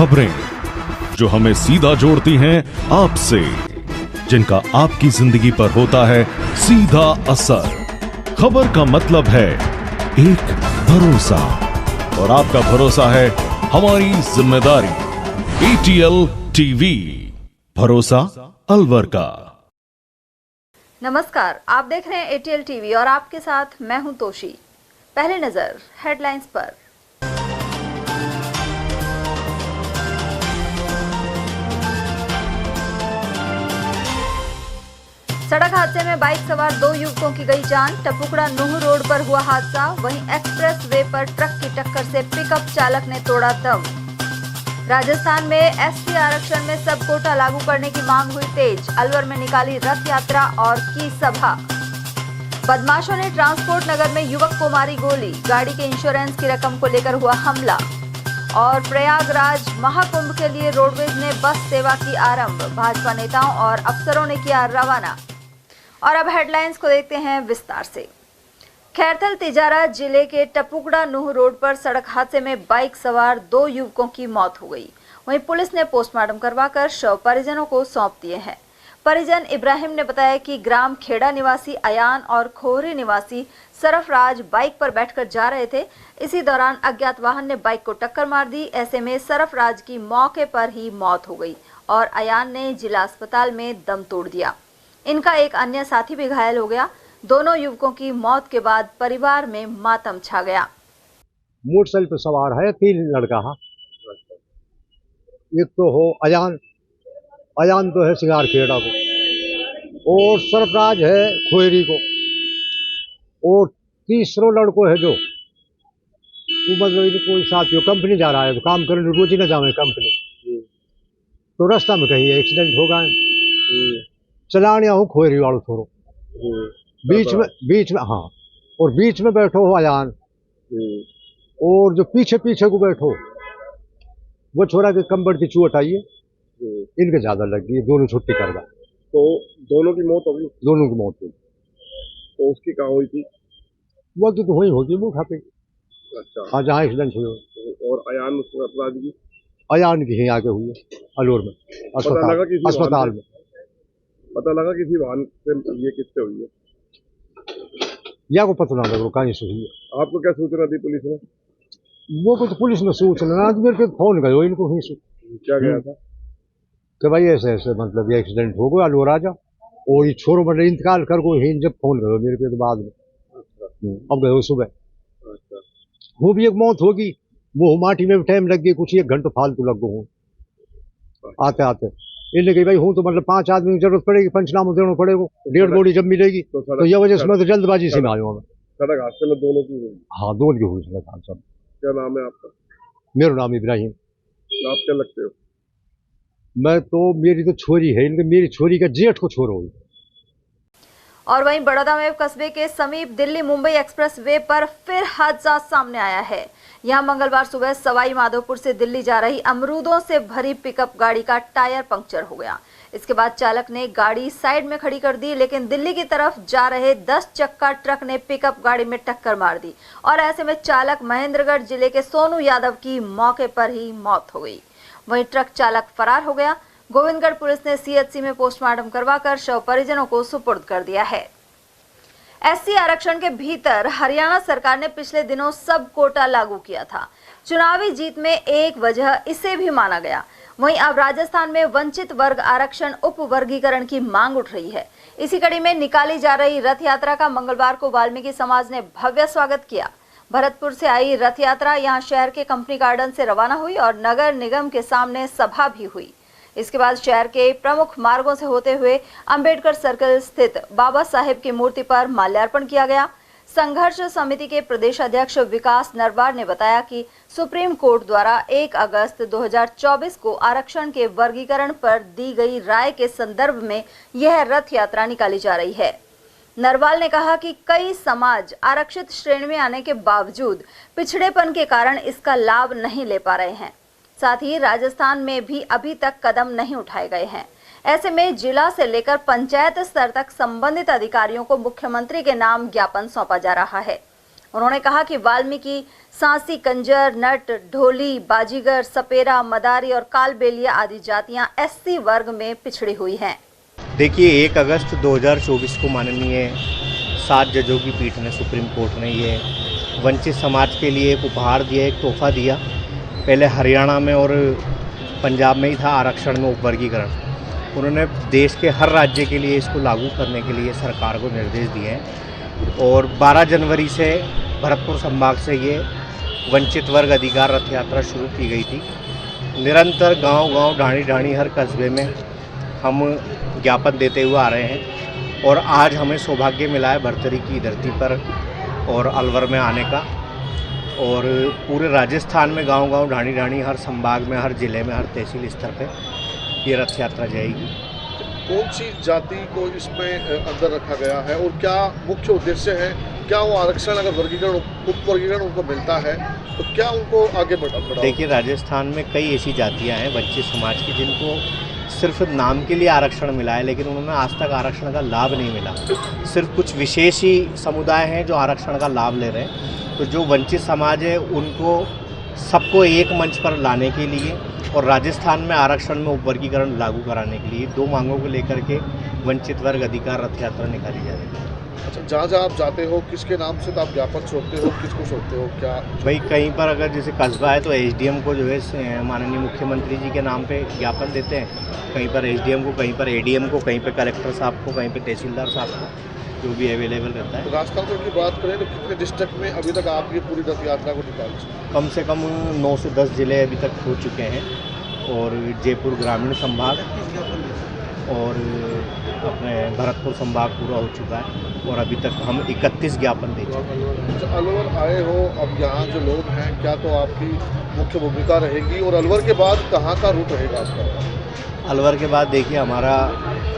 खबरें जो हमें सीधा जोड़ती हैं आपसे, जिनका आपकी जिंदगी पर होता है सीधा असर। खबर का मतलब है एक भरोसा, और आपका भरोसा है हमारी जिम्मेदारी। ATL टीवी, भरोसा अलवर का। नमस्कार, आप देख रहे हैं ATL टीवी और आपके साथ मैं हूं तोशी। पहले नजर हेडलाइंस पर। सड़क हादसे में बाइक सवार 2 युवकों की गई जान। टपुकड़ा नूह रोड पर हुआ हादसा, वहीं एक्सप्रेस वे पर ट्रक की टक्कर से पिकअप चालक ने तोड़ा दम। राजस्थान में SC आरक्षण में सब कोटा लागू करने की मांग हुई तेज। अलवर में निकाली रथ यात्रा और की सभा। बदमाशों ने ट्रांसपोर्ट नगर में युवक को मारी गोली, गाड़ी के इंश्योरेंस की रकम को लेकर हुआ हमला। और प्रयागराज महाकुंभ के लिए रोडवेज ने बस सेवा की आरंभ, भाजपा नेताओं और अफसरों ने किया रवाना। और अब हेडलाइंस को देखते हैं विस्तार से। खैरथल तिजारा जिले के टपुकड़ा नूह रोड पर सड़क हादसे में बाइक सवार 2 युवकों की मौत हो गई। वहीं पुलिस ने पोस्टमार्टम करवाकर शव परिजनों को सौंप दिए हैं। परिजन इब्राहिम ने बताया कि ग्राम खेड़ा निवासी अयान और खोहरी निवासी सरफराज बाइक पर बैठकर जा रहे थे। इसी दौरान अज्ञात वाहन ने बाइक को टक्कर मार दी। ऐसे में सरफराज की मौके पर ही मौत हो गई और अयान ने जिला अस्पताल में दम तोड़ दिया। इनका एक अन्य साथी भी घायल हो गया। दोनों युवकों की मौत के बाद परिवार में मातम छा गया। मोटरसाइकिल पर सवार है 3 लड़का है। एक तो हो अयान तो है सिंगार खेड़ा को, और सरफराज है खोयरी को, और तीसरो लड़को है जो वो मतलब कोई साथियों कंपनी जा रहा है, तो काम करने रोज ही ना जावे कंपनी, तो रास्ता में कहीं एक्सीडेंट हो गए। चलानिया हूँ खोयरी वालों थोड़ो, बीच में हाँ, और बीच में बैठो हो अयान, और जो पीछे को बैठो वो छोरा के कंबड़ की चोट आई है, इनके ज्यादा लग गई, दोनों छुट्टी कर गए। तो दोनों की मौत हो गई? दोनों की मौत हुई। तो उसकी कहाँ हुई थी? वो की तो हुई होगी मुँह खाते। अच्छा हाँ, जहाँ एक्सीडेंट हुए। और अयान सरफराज की? अयान की ही आगे हुई है अलवर में अस्पताल में। पता लगा किसी वाहन से ये किससे हुई है? या को पता ना लगा कहीं से हुई है। आपको क्या सूचना दी पुलिस ने? वो को तो पुलिस ने सूचना मेरे पे फोन करो इनको ही क्या गया था कि भाई ऐसे मतलब ये एक्सीडेंट हो गया अलवर आ जा, और ये छोरो मतलब इंतकाल कर को ही जब फोन करो मेरे पे तो बाद में। अब गए सुबह। अच्छा, वो भी एक मौत होगी, वो माटी में भी टाइम लग गया, कुछ 1 घंटा फालतू लग गो आते आते। इन्हें कही भाई हूँ तो मतलब 5 आदमी की जरूरत पड़ेगी, पंचनामा देना पड़ेगा, 1.5 बॉडी जब मिलेगी, तो यह वजह से मैं तो जल्दबाजी से में आया हूँ। सड़क हादसे में दोनों की हुई? हाँ, दोनों की हुई सड़क हादसा। क्या नाम है आपका? मेरा नाम इब्राहिम। आप क्या लगते हो? मैं तो, मेरी तो छोरी है, इनके मेरी छोरी का जेठ को छोरो हुई। और वहीं बड़ौदा में कस्बे के समीप दिल्ली मुंबई एक्सप्रेस वे पर फिर हादसा सामने आया है। यहां मंगलवार सुबह सवाई माधोपुर से दिल्ली जा रही अमरूदों से भरी पिकअप गाड़ी का टायर पंक्चर हो गया। इसके बाद चालक ने गाड़ी साइड में खड़ी कर दी, लेकिन दिल्ली की तरफ जा रहे 10 चक्का ट्रक ने पिकअप गाड़ी में टक्कर मार दी और ऐसे में चालक महेंद्रगढ़ जिले के सोनू यादव की मौके पर ही मौत हो गई। वहीं ट्रक चालक फरार हो गया। गोविंदगढ़ पुलिस ने CHC में पोस्टमार्टम करवाकर शव परिजनों को सुपुर्द कर दिया है। SC आरक्षण के भीतर हरियाणा सरकार ने पिछले दिनों सब कोटा लागू किया था। चुनावी जीत में एक वजह इसे भी माना गया। वहीं अब राजस्थान में वंचित वर्ग आरक्षण उप वर्गीकरण की मांग उठ रही है। इसी कड़ी में निकाली जा रही रथ यात्रा का मंगलवार को वाल्मीकि समाज ने भव्य स्वागत किया। भरतपुर से आई रथ यात्रा यहां शहर के कंपनी गार्डन से रवाना हुई और नगर निगम के सामने सभा भी हुई। इसके बाद शहर के प्रमुख मार्गों से होते हुए अंबेडकर सर्कल स्थित बाबा साहेब की मूर्ति पर माल्यार्पण किया गया। संघर्ष समिति के प्रदेश अध्यक्ष विकास नरवार ने बताया कि सुप्रीम कोर्ट द्वारा 1 अगस्त 2024 को आरक्षण के वर्गीकरण पर दी गई राय के संदर्भ में यह रथ यात्रा निकाली जा रही है। नरवाल ने कहा कि कई समाज आरक्षित श्रेणी में आने के बावजूद पिछड़ेपन के कारण इसका लाभ नहीं ले पा रहे हैं। साथ ही राजस्थान में भी अभी तक कदम नहीं उठाए गए हैं। ऐसे में जिला से लेकर पंचायत स्तर तक संबंधित अधिकारियों को मुख्यमंत्री के नाम ज्ञापन सौंपा जा रहा है। उन्होंने कहा कि वाल्मीकि सांसी, कंजर, नट, ढोली, बाजीगर, सपेरा, मदारी और कालबेलिया आदि जातियां SC वर्ग में पिछड़ी हुई हैं। देखिए 1 अगस्त 2024 को माननीय 7 जजों की पीठ ने, सुप्रीम कोर्ट ने ये वंचित समाज के लिए एक उपहार दिया, एक तोहफा दिया। पहले हरियाणा में और पंजाब में ही था आरक्षण में उपवर्गीकरण। उन्होंने देश के हर राज्य के लिए इसको लागू करने के लिए सरकार को निर्देश दिए हैं और 12 जनवरी से भरतपुर संभाग से ये वंचित वर्ग अधिकार रथ यात्रा शुरू की गई थी। निरंतर गांव-गांव, ढाणी-ढाणी हर कस्बे में हम ज्ञापन देते हुए आ रहे हैं और आज हमें सौभाग्य मिला है भरतरी की धरती पर और अलवर में आने का। और पूरे राजस्थान में गांव-गांव, ढाणी-ढाणी हर संभाग में, हर जिले में, हर तहसील स्तर पे ये रथ यात्रा जाएगी। कौन सी जाति को इसमें अंदर रखा गया है और क्या मुख्य उद्देश्य है? क्या वो आरक्षण अगर वर्गीकरण, उप वर्गीकरण उनको मिलता है तो क्या उनको आगे बढ़ा? देखिए राजस्थान में कई ऐसी जातियां हैं वंचित समाज की जिनको सिर्फ नाम के लिए आरक्षण मिला है, लेकिन उन्होंने आज तक आरक्षण का लाभ नहीं मिला। सिर्फ कुछ विशेष ही समुदाय हैं जो आरक्षण का लाभ ले रहे हैं। तो जो वंचित समाज है उनको सबको एक मंच पर लाने के लिए और राजस्थान में आरक्षण में उपवर्गीकरण लागू कराने के लिए 2 मांगों को लेकर के वंचित वर्ग अधिकार रथ यात्रा निकाली जा रही है। अच्छा, जहाँ जहाँ आप जाते हो किसके नाम से आप ज्ञापन सौंपते हो, किसको सौंपते हो? क्या भाई कहीं पर अगर जैसे कस्बा है तो SDM को जो है माननीय मुख्यमंत्री जी के नाम पे ज्ञापन देते हैं, कहीं पर SDM को, कहीं पर ADM को, कहीं पर कलेक्टर साहब को, कहीं पर तहसीलदार साहब को, जो भी अवेलेबल रहता है। तो राजस्थान की बात करें तो कितने डिस्ट्रिक्ट में अभी तक आप ये पूरी रथ यात्रा को निकाल चुके हैं? कम से कम 9 से 10 जिले अभी तक हो चुके हैं और जयपुर ग्रामीण संभाग और अपने भरतपुर संभाग पूरा हो चुका है और अभी तक हम 31 ज्ञापन दे चुके हैं। अच्छा, अलवर आए हो, अब यहाँ जो लोग हैं क्या तो आपकी मुख्य भूमिका रहेगी और अलवर के बाद कहाँ का रूट रहेगा आपका? अलवर के बाद देखिए हमारा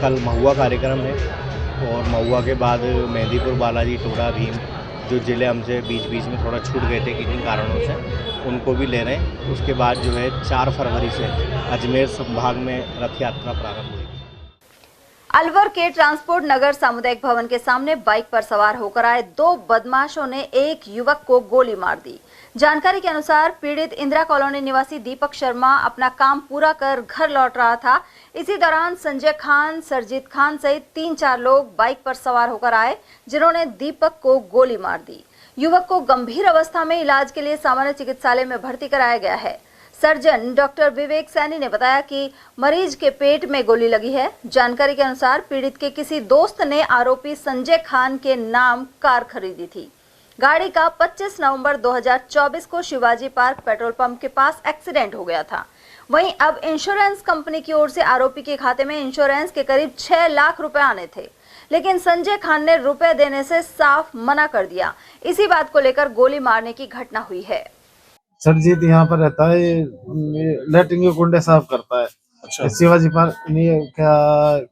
कल महुआ कार्यक्रम है और महुआ के बाद मेहंदीपुर, बालाजी, टोडा, भीम, जो ज़िले हमसे बीच बीच में थोड़ा छूट गए थे किन्हीं कारणों से, उनको भी ले रहे हैं। उसके बाद जो है 4 फरवरी से अजमेर संभाग में रथ यात्रा प्रारंभ हुई। अलवर के ट्रांसपोर्ट नगर सामुदायिक भवन के सामने बाइक पर सवार होकर आए 2 बदमाशों ने एक युवक को गोली मार दी। जानकारी के अनुसार पीड़ित इंदिरा कॉलोनी निवासी दीपक शर्मा अपना काम पूरा कर घर लौट रहा था। इसी दौरान संजय खान, सरजीत खान सहित 3-4 लोग बाइक पर सवार होकर आए, जिन्होंने दीपक को गोली मार दी। युवक को गंभीर अवस्था में इलाज के लिए सामान्य चिकित्सालय में भर्ती कराया गया है। सर्जन डॉक्टर विवेक सैनी ने बताया कि मरीज के पेट में गोली लगी है। जानकारी के अनुसार पीड़ित के किसी दोस्त ने आरोपी संजय खान के नाम कार खरीदी थी। गाड़ी का 25 नवंबर 2024 को शिवाजी पार्क पेट्रोल पंप के पास एक्सीडेंट हो गया था। वहीं अब इंश्योरेंस कंपनी की ओर से आरोपी के खाते में इंश्योरेंस के करीब 6 लाख रुपए आने थे, लेकिन संजय खान ने रुपए देने से साफ मना कर दिया। इसी बात को लेकर गोली मारने की घटना हुई है। सरजीत यहाँ पर रहता है, लैट्रिन के कुंडे साफ करता है। अच्छा, शिवाजी पार्क क्या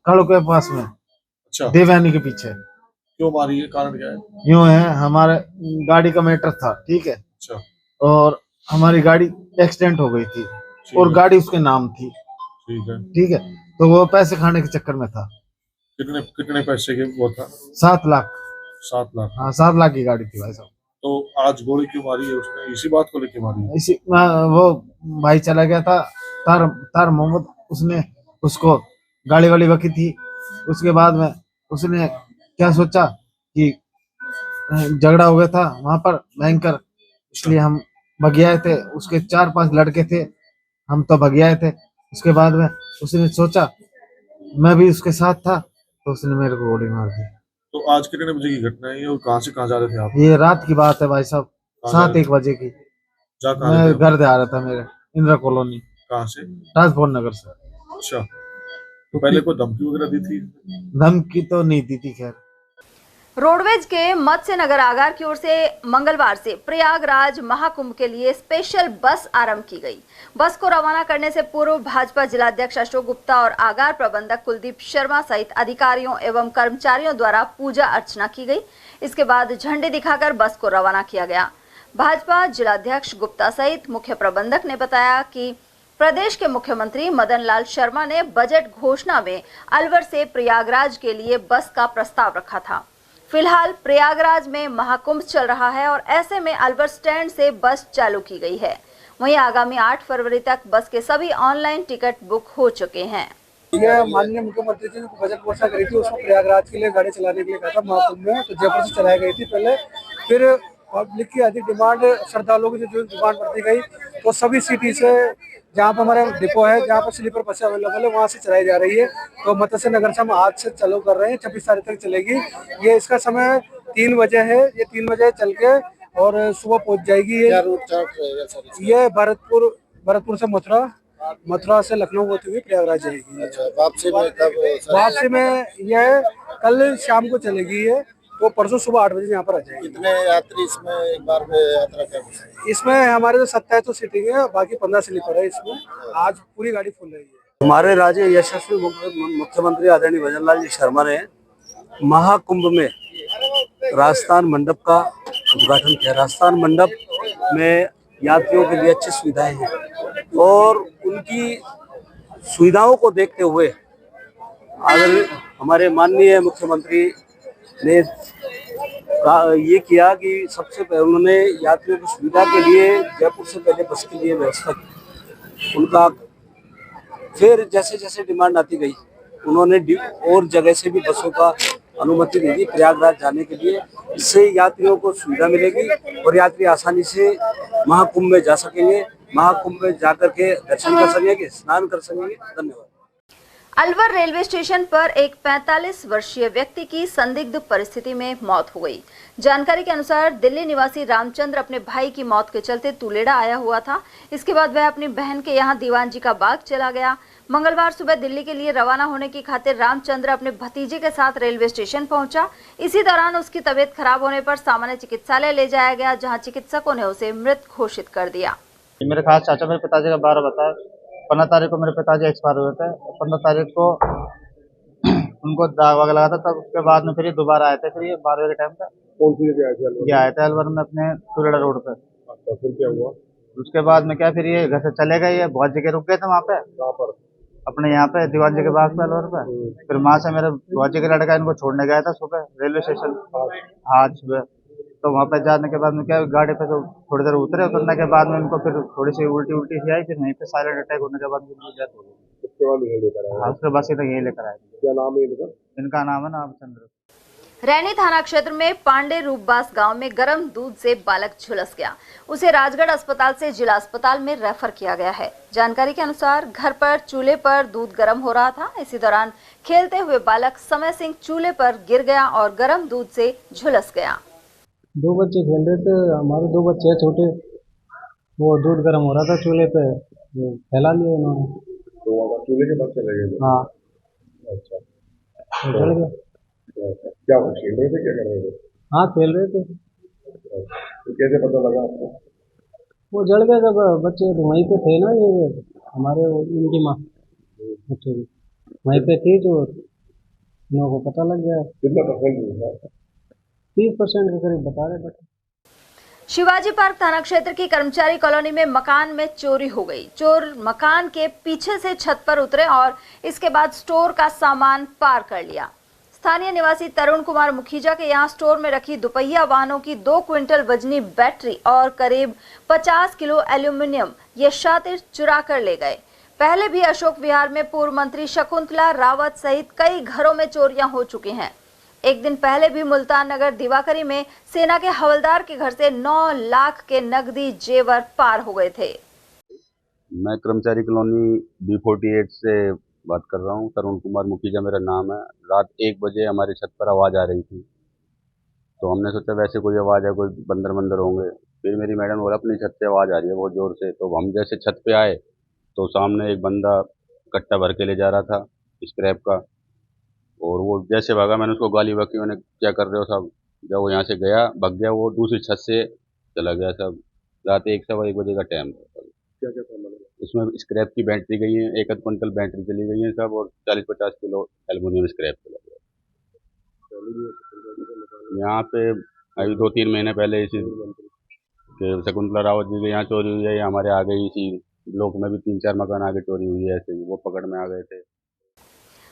काड़ो के पास में, अच्छा, देवयानी के पीछे। क्यों मारी है? कारण क्या है? यूं है, हमारे गाड़ी का मैटर था, ठीक है, अच्छा, और हमारी गाड़ी एक्सीडेंट हो गई थी और गाड़ी उसके नाम थी, ठीक है, तो वो पैसे खाने के चक्कर में था। कितने पैसे के वो था? 7 लाख। 7 लाख? हाँ, 7 लाख की गाड़ी थी भाई साहब। तो आज गोली क्यों मारी है उसने? इसी बात को लेके मारी है? इसी वो भाई चला गया था तार मोहम्मद, उसने उसको गाड़ी वाली बकी थी। उसके बाद में उसने क्या सोचा कि झगड़ा हो गया था वहां पर भयंकर, इसलिए हम भगियाए थे। उसके 4-5 लड़के थे, हम तो भगियाए थे। उसके बाद में उसने सोचा, मैं भी उसके साथ था, तो उसने मेरे को गोली मार दी। तो आज कितने बजे की घटना है और कहाँ से कहाँ जा रहे थे आप? ये रात की बात है भाई साहब, 7-1 बजे की। मैं घर से आ रहा था मेरे इंदिरा कॉलोनी। कहाँ से? ट्रांसपोर्ट नगर से। अच्छा, तो पहले कोई धमकी वगैरह दी थी? धमकी तो नहीं दी थी खैर। रोडवेज के मत्स्य नगर आगार की ओर से मंगलवार से प्रयागराज महाकुंभ के लिए स्पेशल बस आरंभ की गई। बस को रवाना करने से पूर्व भाजपा जिलाध्यक्ष अशोक गुप्ता और आगार प्रबंधक कुलदीप शर्मा सहित अधिकारियों एवं कर्मचारियों द्वारा पूजा अर्चना की गई। इसके बाद झंडे दिखाकर बस को रवाना किया गया। भाजपा जिलाध्यक्ष गुप्ता सहित मुख्य प्रबंधक ने बताया कि प्रदेश के मुख्यमंत्री मदन लाल शर्मा ने बजट घोषणा में अलवर से प्रयागराज के लिए बस का प्रस्ताव रखा था। फिलहाल प्रयागराज में महाकुंभ चल रहा है और ऐसे में अलवर स्टैंड से बस चालू की गई है। वहीं आगामी 8 फरवरी तक बस के सभी ऑनलाइन टिकट बुक हो चुके हैं। ये माननीय मुख्यमंत्री जी ने बजट घोषणा करी थी, उसमें प्रयागराज के लिए गाड़ी चलाने के लिए कहा था महाकुंभ में, तो जयपुर से चलाई गई थी पहले। फिर पब्लिक की अधिक डिमांड, श्रद्धालुओं की जो डिमांड बढ़ती गई, तो सभी सिटी से जहाँ पर हमारे डिपो है, जहाँ पर स्लीपर बसें अवेलेबल है, वहाँ से चलाई जा रही है। तो मत्स्य नगर से हम आज से चालू कर रहे हैं, 26 तारीख तक चलेगी। ये इसका समय 3 बजे है, ये 3 बजे चल के और सुबह पहुँच जाएगी। ये भरतपुर से मथुरा से लखनऊ होती हुई प्रयागराज जाएगी। वापसी में यह कल शाम को चलेगी है, तो परसों सुबह 8 बजे यहाँ पर आ जाएगी। कितने यात्री इसमें एक बार में यात्रा कर? इसमें हमारे जो 27 तो सीटिंग है, बाकी 15 स्लीपर है। इसमें आज पूरी गाड़ी फुल रही है। हमारे राज्य यशस्वी मुख्यमंत्री आदरणीय भजन लाल जी शर्मा ने महाकुंभ में राजस्थान मंडप का उद्घाटन किया। राजस्थान मंडप में यात्रियों के लिए अच्छी सुविधाएं हैं और उनकी सुविधाओं को देखते हुए अगर हमारे माननीय मुख्यमंत्री ने ये किया कि सबसे पहले उन्होंने यात्रियों की सुविधा के लिए जयपुर से पहले बस के लिए व्यवस्था की। उनका फिर जैसे जैसे डिमांड आती गई, उन्होंने और जगह से भी बसों का अनुमति दे दी प्रयागराज जाने के लिए। इससे यात्रियों को सुविधा मिलेगी और यात्री आसानी से महाकुंभ में जा सकेंगे, महाकुंभ में जाकर के दर्शन कर सकेंगे, स्नान कर सकेंगे। धन्यवाद। अलवर रेलवे स्टेशन पर एक 45 वर्षीय व्यक्ति की संदिग्ध परिस्थिति में मौत हो गई। जानकारी के अनुसार दिल्ली निवासी रामचंद्र अपने भाई की मौत के चलते तुलेड़ा आया हुआ था। इसके बाद वह अपनी बहन के यहाँ दीवान जी का बाग चला गया। मंगलवार सुबह दिल्ली के लिए रवाना होने की खातिर रामचंद्र अपने भतीजे के साथ रेलवे स्टेशन पहुंचा। इसी दौरान उसकी तबीयत खराब होने पर सामान्य चिकित्सालय ले जाया गया, जहाँ चिकित्सकों ने उसे मृत घोषित कर दिया। मेरे खास चाचा मेरे पिताजी का 12 बताया। 15 तारीख को मेरे पिताजी एक्सपायर हुए थे। 15 तारीख को उनको दाग वाग लगा था। तब उसके बाद में फिर ये दोबारा आए थे। फिर ये 12 के टाइम पे कौन सी जगह आए थे? ये आए थे अलवर में अपने तुलेड़ा रोड पे। अच्छा, फिर क्या हुआ? उसके बाद में क्या, फिर ये घर से चले गए। ये बहुत जगह रुक गए थे वहाँ पे, कहाँ पर? अपने यहाँ पे दीवान जी के बाग पे अलवर पे। फिर वहाँ से मेरे बहुत जगह लड़का इनको छोड़ने गया था सुबह रेलवे स्टेशन, आज सुबह। तो वहाँ पे जाने के बाद में क्या, गाड़ी पे तो थोड़ी देर उतरे। उतरने के बाद में इनको फिर थोड़ी सी उल्टी सी आई। फिर वहीं पे साइलेंट अटैक होने के बाद उनकी डेथ हो गई। उसके बाद यहीं लेकर आए? हाँ, उसके बाद सीधा यहीं लेकर आए। क्या नाम है इनका? इनका नाम है रामचंद्र। रैनी थाना क्षेत्र में पांडे रूपबास गांव में गर्म दूध से बालक झुलस गया। उसे राजगढ़ अस्पताल से जिला अस्पताल में रेफर किया गया है। जानकारी के अनुसार घर पर चूल्हे पर दूध गर्म हो रहा था। इसी दौरान खेलते हुए बालक समय सिंह चूल्हे पर गिर गया और गर्म दूध से झुलस गया। 2 बच्चे खेल रहे थे, हमारे 2 बच्चे हैं छोटे। वो दूध गर्म हो रहा था चूल्हे पे, वो फैला लिया इन्होंने। तो चूल्हे के पास चले गए? हाँ। अच्छा, तो जल गया। क्या वो खेल रहे थे, क्या कर रहे थे? हाँ, खेल रहे थे। तो कैसे पता लगा आपको? वो जल गया जब बच्चे तो वहीं पे थे ना, ये हमारे इनकी माँ बच्चे की वहीं पे थी, तो इन लोगों को पता लग गया। कितना परसेंट? 30% के करीब बता रहे बच्चे। शिवाजी पार्क थाना क्षेत्र की कर्मचारी कॉलोनी में मकान में चोरी हो गई। चोर मकान के पीछे से छत पर उतरे और इसके बाद स्टोर का सामान पार कर लिया। स्थानीय निवासी तरुण कुमार मुखीजा के यहाँ स्टोर में रखी दुपहिया वाहनों की 2 क्विंटल वजनी बैटरी और करीब 50 किलो एल्यूमिनियम ये शातिर चुरा कर ले गए। पहले भी अशोक विहार में पूर्व मंत्री शकुंतला रावत सहित कई घरों में चोरियां हो चुकी हैं। एक दिन पहले भी मुल्तान नगर दिवाकरी में सेना के हवलदार के घर से 9 लाख के नकदी जेवर पार हो गए थे। मैं कर्मचारी कॉलोनी B48 से बात कर रहा हूँ। तरुण कुमार मुखीजा मेरा नाम है। रात 1 बजे हमारी छत पर आवाज़ आ रही थी, तो हमने सोचा वैसे कोई आवाज़ है, कोई बंदर होंगे। फिर मेरी मैडम बोला अपनी छत से आवाज़ आ रही है बहुत ज़ोर से। तो हम जैसे छत पे आए तो सामने एक बंदा कट्टा भर के ले जा रहा था स्क्रैप का, और वो जैसे भागा मैंने उसको गाली बकी, मैंने क्या कर रहे हो साहब। जब वो यहाँ से गया भाग गया, वो दूसरी छत से चला गया साहब। रात 1 सवा 1 बजे का टाइम था। क्या क्या सामान है? उसमें स्क्रैप की बैटरी गई है, 1 क्विंटल बैटरी चली गई है सब, और 40-50 किलो एल्युमिनियम स्क्रैप चला गया। यहाँ पे अभी 2-3 महीने पहले इसी शकुंतला रावत जी के यहाँ चोरी हुई है। हमारे आगे इसी ब्लॉक में भी 3-4 मकान आगे चोरी हुई है, ऐसे ही वो पकड़ में आ गए थे।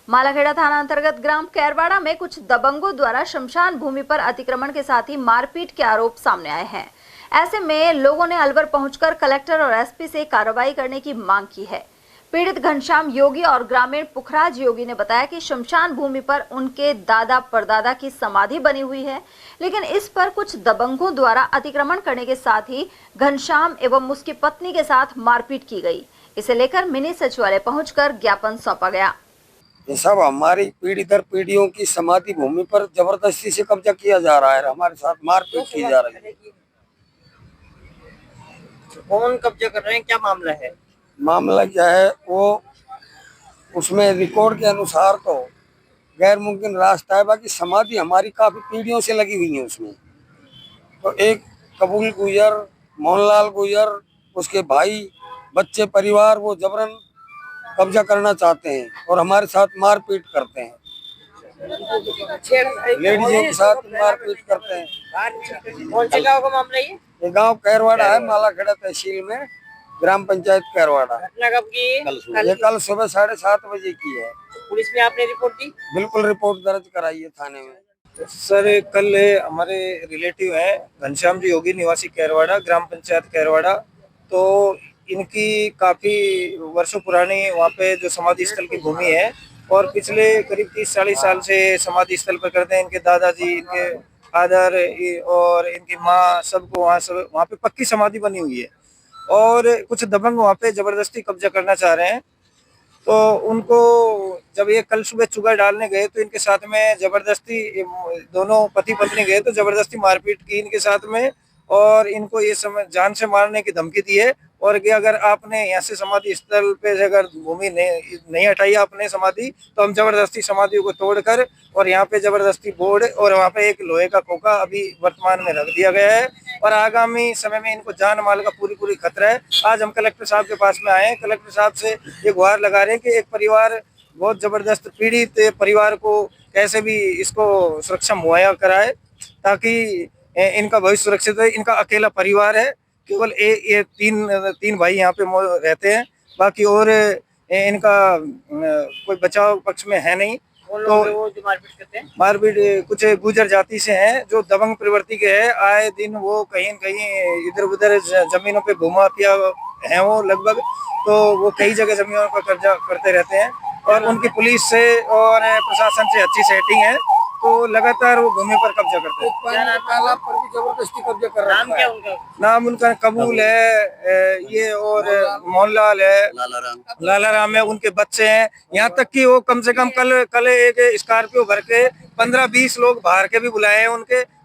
मालाखेड़ा थाना अंतर्गत ग्राम कैरवाड़ा में कुछ दबंगों द्वारा शमशान भूमि पर अतिक्रमण के साथ ही मारपीट के आरोप सामने आए हैं। ऐसे में लोगों ने अलवर पहुंचकर कलेक्टर और एसपी से कार्रवाई करने की मांग की है। पीड़ित घनश्याम योगी और ग्रामीण पुखराज योगी ने बताया कि शमशान भूमि पर उनके दादा परदादा की समाधि बनी हुई है, लेकिन इस पर कुछ दबंगों द्वारा अतिक्रमण करने के साथ ही घनश्याम एवं उसकी पत्नी के साथ मारपीट की गई। इसे लेकर मिनी सचिवालय पहुंचकर ज्ञापन सौंपा गया। ये सब हमारी पीढ़ी दर पीढ़ियों की समाधि भूमि पर जबरदस्ती से कब्जा किया जा रहा है, हमारे साथ मारपीट की जा रही है। कौन कब्जा कर रहे हैं, क्या मामला है? मामला क्या है, वो उसमें रिकॉर्ड के अनुसार तो गैर मुमकिन रास्ता है, बाकी समाधि हमारी काफी पीढ़ियों से लगी हुई है उसमें। तो एक कबूल गुजर, मोहनलाल गुजर, उसके भाई, बच्चे, परिवार, वो जबरन कब्जा करना चाहते हैं और हमारे साथ मारपीट करते हैं, लेडीजों के साथ मारपीट करते हैं। कौन से गाँव का मामला है ये गांव कैरवाड़ा है, मालाखेड़ा तहसील में, ग्राम पंचायत कैरवाड़ा। घटना कब की? ये कल सुबह 7:30 बजे की है। पुलिस में आपने रिपोर्ट दी? बिल्कुल, रिपोर्ट दर्ज कराई है थाने में। सर, कल हमारे रिलेटिव हैं घनश्याम जी योगी, निवासी कैरवाड़ा, ग्राम पंचायत कैरवाड़ा। तो इनकी काफ़ी वर्षों पुरानी वहाँ पे जो समाधि स्थल की भूमि है और पिछले करीब 30-40 साल से समाधि स्थल पर करते हैं। इनके दादाजी, इनके फादर और इनकी माँ, सबको वहाँ पे पक्की समाधि बनी हुई है और कुछ दबंग वहाँ पे ज़बरदस्ती कब्जा करना चाह रहे हैं। तो उनको जब ये कल सुबह चुगा डालने गए तो इनके साथ में ज़बरदस्ती, दोनों पति पत्नी गए तो ज़बरदस्ती मारपीट की इनके साथ में और इनको ये जान से मारने की धमकी दी है और कि अगर आपने यहाँ से समाधि स्थल पे से अगर भूमि नहीं हटाई आपने समाधि, तो हम जबरदस्ती समाधियों को तोड़कर और यहाँ पे जबरदस्ती बोर्ड और वहाँ पे एक लोहे का खोखा अभी वर्तमान में रख दिया गया है और आगामी समय में इनको जान माल का पूरी खतरा है। आज हम कलेक्टर साहब के पास में आए हैं, कलेक्टर साहब से ये गुहार लगा रहे हैं कि एक परिवार, बहुत जबरदस्त पीड़ित परिवार को कैसे भी इसको सुरक्षा मुहैया कराए ताकि इनका भविष्य सुरक्षित है। इनका अकेला परिवार है, केवल ये तीन भाई यहाँ पे रहते हैं, बाकी और इनका कोई बचाव पक्ष में है नहीं। तो वो जो मारपीट करते हैं, मारपीट कुछ गुजर जाति से हैं जो दबंग प्रवृत्ति के हैं। आए दिन वो कहीं इधर उधर जमीनों पे घुमाफिया हैं वो लगभग, तो वो कई जगह जमीनों पर कब्जा करते रहते हैं और उनकी पुलिस से और प्रशासन से अच्छी सेटिंग है, तो लगातार वो भूमि पर कब्जा करते हैं। तालाब पर भी जबरदस्ती कब्जा कर रहा है। नाम क्या उनका? नाम उनका कबूल है, ये और मोहनलाल है, लाला राम है, उनके बच्चे हैं। यहाँ तक कि वो कम से कम कल एक स्कॉर्पियो भर के 15-20 लोग बाहर के भी बुलाए हैं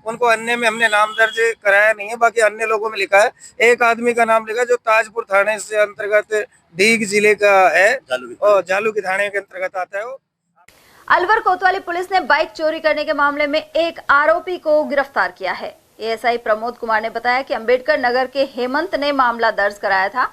उनको अन्य में हमने नाम दर्ज कराया नहीं है, बाकी अन्य लोगों में लिखा है। एक आदमी का नाम लिखा जो ताजपुर थाने से अंतर्गत डीग जिले का है और जालू के थाने के अंतर्गत आता है। वो अलवर कोतवाली पुलिस ने बाइक चोरी करने के मामले में एक आरोपी को गिरफ्तार किया है। एएसआई प्रमोद कुमार ने बताया कि अंबेडकर नगर के हेमंत ने मामला दर्ज कराया था।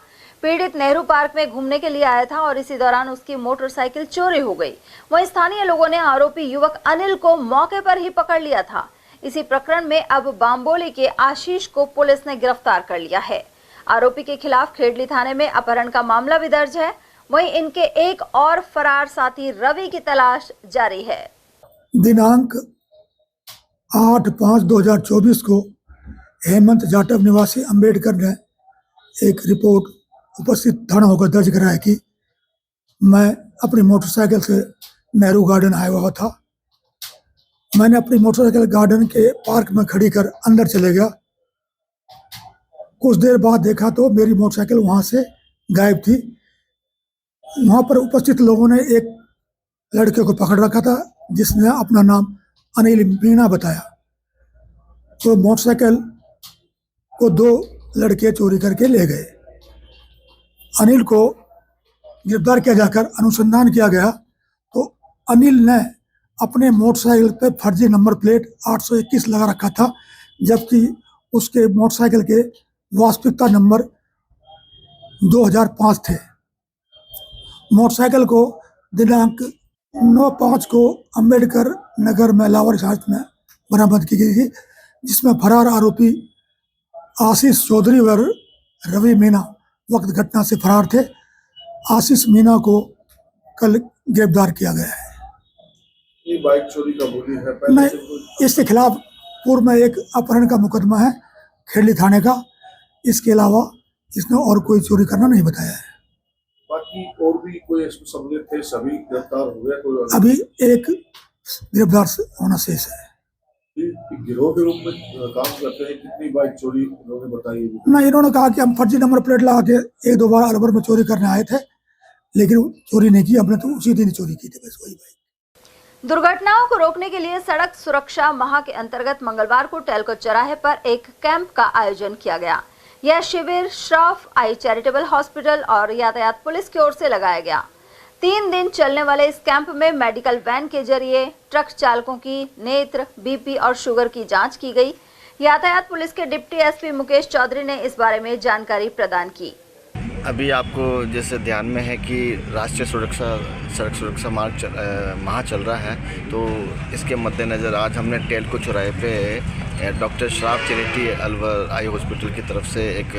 पीड़ित नेहरू पार्क में घूमने के लिए आया था और इसी दौरान उसकी मोटरसाइकिल चोरी हो गई। वहीं स्थानीय लोगों ने आरोपी युवक अनिल को मौके पर ही पकड़ लिया था। इसी प्रकरण में अब बाम्बोली के आशीष को पुलिस ने गिरफ्तार कर लिया है। आरोपी के खिलाफ खेड़ली थाने में अपहरण का मामला भी दर्ज है। वहीं इनके एक और फरार साथी रवि की तलाश जारी है। दिनांक 8/5/2024 को हेमंत जाटव निवासी अंबेडकर ने एक रिपोर्ट उपस्थित थाना होकर दर्ज कराया कि मैं अपनी मोटरसाइकिल से नेहरू गार्डन आया हुआ था। मैंने अपनी मोटरसाइकिल गार्डन के पार्क में खड़ी कर अंदर चले गया। कुछ देर बाद देखा तो मेरी मोटरसाइकिल वहां से गायब थी। वहां पर उपस्थित लोगों ने एक लड़के को पकड़ रखा था जिसने अपना नाम अनिल मीणा बताया। तो मोटरसाइकिल को 2 लड़के चोरी करके ले गए। अनिल को गिरफ्तार किया जाकर अनुसंधान किया गया तो अनिल ने अपने मोटरसाइकिल पर फर्जी नंबर प्लेट 821 लगा रखा था, जबकि उसके मोटरसाइकिल के वास्तविकता नंबर 2005 थे। मोटरसाइकिल को दिनांक 9/5 को अंबेडकर नगर में लावारिस हालत में बरामद की गई थी, जिसमें फरार आरोपी आशीष चौधरी व रवि मीणा वक्त घटना से फरार थे। आशीष मीणा को कल गिरफ्तार किया गया है। बाइक चोरी का बोली है? नहीं, इसके खिलाफ पूर्व में एक अपहरण का मुकदमा है खेड़ी थाने का। इसके अलावा इसने और कोई चोरी करना नहीं बताया है। बाकी और भी कोई इसमें सम्मिलित थे? सभी गिरफ्तार हो गए? कोई अभी एक गिरफ्तार होना शेष है। गिरोह के रूप में काम करते हैं? कितनी बाइक चोरी इन्होंने बताई? नहीं, इन्होंने कहा कि हम फर्जी नंबर प्लेट लगा के 1-2 बार अलवर में चोरी करने आए थे, लेकिन चोरी नहीं की हमने, तो उसी दिन चोरी की थी बस वही बाइक। दुर्घटनाओं को रोकने के लिए सड़क सुरक्षा माह के अंतर्गत मंगलवार को टेलको चौराहे पर एक कैंप का आयोजन किया गया। यह शिविर श्रॉफ आई चैरिटेबल हॉस्पिटल और यातायात पुलिस की ओर से लगाया गया। 3 दिन चलने वाले इस कैंप में मेडिकल वैन के जरिए ट्रक चालकों की नेत्र, बीपी और शुगर की जांच की गई। यातायात पुलिस के डिप्टी एसपी मुकेश चौधरी ने इस बारे में जानकारी प्रदान की। अभी आपको जैसे ध्यान में है कि राष्ट्रीय सड़क सुरक्षा माह चल रहा है, तो इसके मद्देनज़र आज हमने टेलको चौराहे पे doctor Shroff charity Alwar eye hospital की तरफ से एक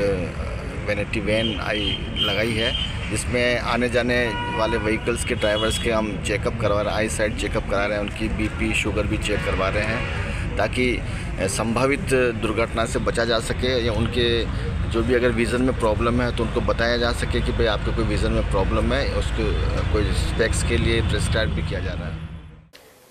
वैनिटी वैन आई लगाई है, जिसमें आने जाने वाले व्हीकल्स के ड्राइवर्स के हम चेकअप करवा रहे हैं, आई साइड चेकअप करा रहे हैं, उनकी बीपी शुगर भी चेक करवा रहे हैं, ताकि संभावित दुर्घटना से बचा जा सके, या उनके जो भी अगर विज़न में प्रॉब्लम है तो उनको बताया जा सके कि भाई आपको कोई विज़न में प्रॉब्लम है, उसको कोई स्पेक्स के लिए प्रिस्क्राइब भी किया जा रहा है।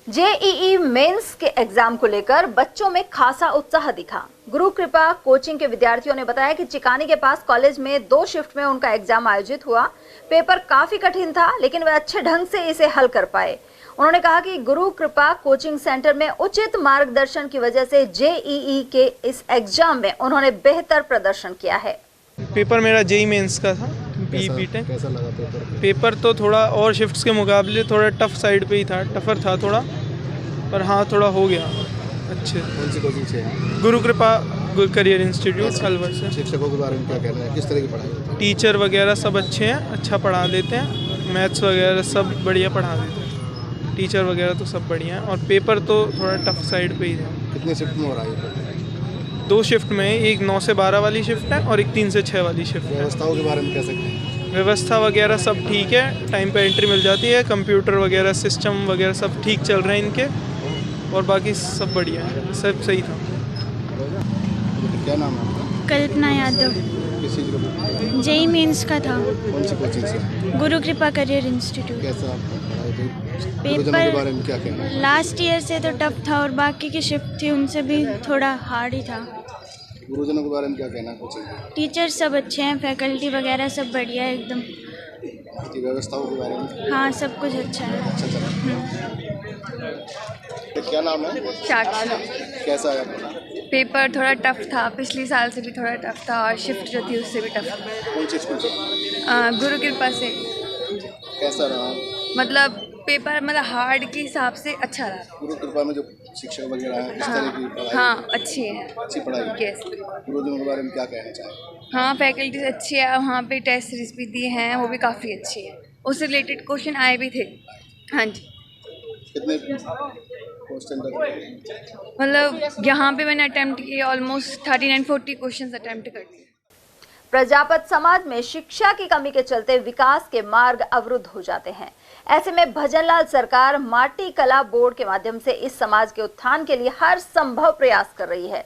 जेईई मेंस के एग्जाम को लेकर बच्चों में खासा उत्साह दिखा। गुरु कृपा कोचिंग के विद्यार्थियों ने बताया कि चिकानी के पास कॉलेज में 2 शिफ्ट में उनका एग्जाम आयोजित हुआ। पेपर काफी कठिन था, लेकिन वे अच्छे ढंग से इसे हल कर पाए। उन्होंने कहा कि गुरु कृपा कोचिंग सेंटर में उचित मार्गदर्शन की वजह से जेईई के इस एग्जाम में उन्होंने बेहतर प्रदर्शन किया है। पेपर मेरा जेईई मेंस का था, बीटेक। कैसा लगा पेपर? तो थोड़ा और शिफ्ट्स के मुकाबले थोड़ा टफ साइड पे ही था, टफर था थोड़ा, पर हाँ थोड़ा हो गया अच्छे। कौन सी कोचिंग से? गुरु कृपा करियर इंस्टीट्यूट अलवर से। शिक्षकों के बारे में क्या कहना है? किस तरह की पढ़ाई? टीचर वगैरह सब अच्छे हैं, अच्छा पढ़ा देते हैं, मैथ्स वगैरह सब बढ़िया पढ़ा देते हैं, टीचर वगैरह तो सब बढ़िया हैं, और पेपर तो थोड़ा टफ साइड पे ही था। कितने शिफ्ट में हो रहा है? 2 शिफ्ट में, एक 9 से 12 वाली शिफ्ट है और एक 3 से 6 वाली शिफ्ट है। व्यवस्थाओं के बारे में क्या सकते हैं? व्यवस्था वगैरह सब ठीक है, टाइम पे एंट्री मिल जाती है, कंप्यूटर वगैरह सिस्टम वगैरह सब ठीक चल रहे हैं इनके, और बाकी सब बढ़िया है, सब सही था। क्या नाम है आपका? कल्पना यादव। किस चीज़ का? जेईई मेंस का था। कौन सी कोचिंग से? गुरु कृपा करियर इंस्टीट्यूट। कैसा आपका पढ़ाई थी? पेपर के बारे में क्या कहना है? लास्ट ईयर से तो टफ था, और बाकी की शिफ्ट थी उनसे भी थोड़ा हार्ड ही था। गुरुजनों के बारे में क्या कहना है कोचिंग? टीचर सब अच्छे हैं, फैकल्टी वगैरह सब बढ़िया है एकदम। व्यवस्थाओं के बारे में? हाँ, सब कुछ अच्छा है। अच्छा चला। क्या नाम है? साक्षी। कैसा आया आपका? पेपर थोड़ा टफ था, पिछले साल से भी थोड़ा टफ था, और शिफ्ट जो थी उससे भी टफ था। कौन सी स्कूल से? गुरु कृपा से। कैसा रहा? मतलब पेपर मतलब हार्ड के हिसाब से अच्छा रहा। गुरु कृपा में जो शिक्षक वगैरह हैं, किस तरह की पढ़ाई? हाँ, अच्छी है। अच्छी पढ़ाई। यस। गुरुजनों के बारे में क्या कहना चाहें? हाँ, फैकल्टीज अच्छी है, वहाँ पे टेस्ट सीरीज भी दिए हैं, वो भी काफ़ी अच्छी है, उससे रिलेटेड क्वेश्चन आए भी थे। हाँ जी। कितने क्वेश्चन तक? मतलब यहाँ पे मैंने अटेम्प्ट किए ऑलमोस्ट 39-40 क्वेश्चन अटेम्प्ट कर दिए। प्रजापत समाज में शिक्षा की कमी के चलते विकास के मार्ग अवरुद्ध हो जाते हैं। ऐसे में भजनलाल सरकार माटी कला बोर्ड के माध्यम से इस समाज के उत्थान के लिए हर संभव प्रयास कर रही है।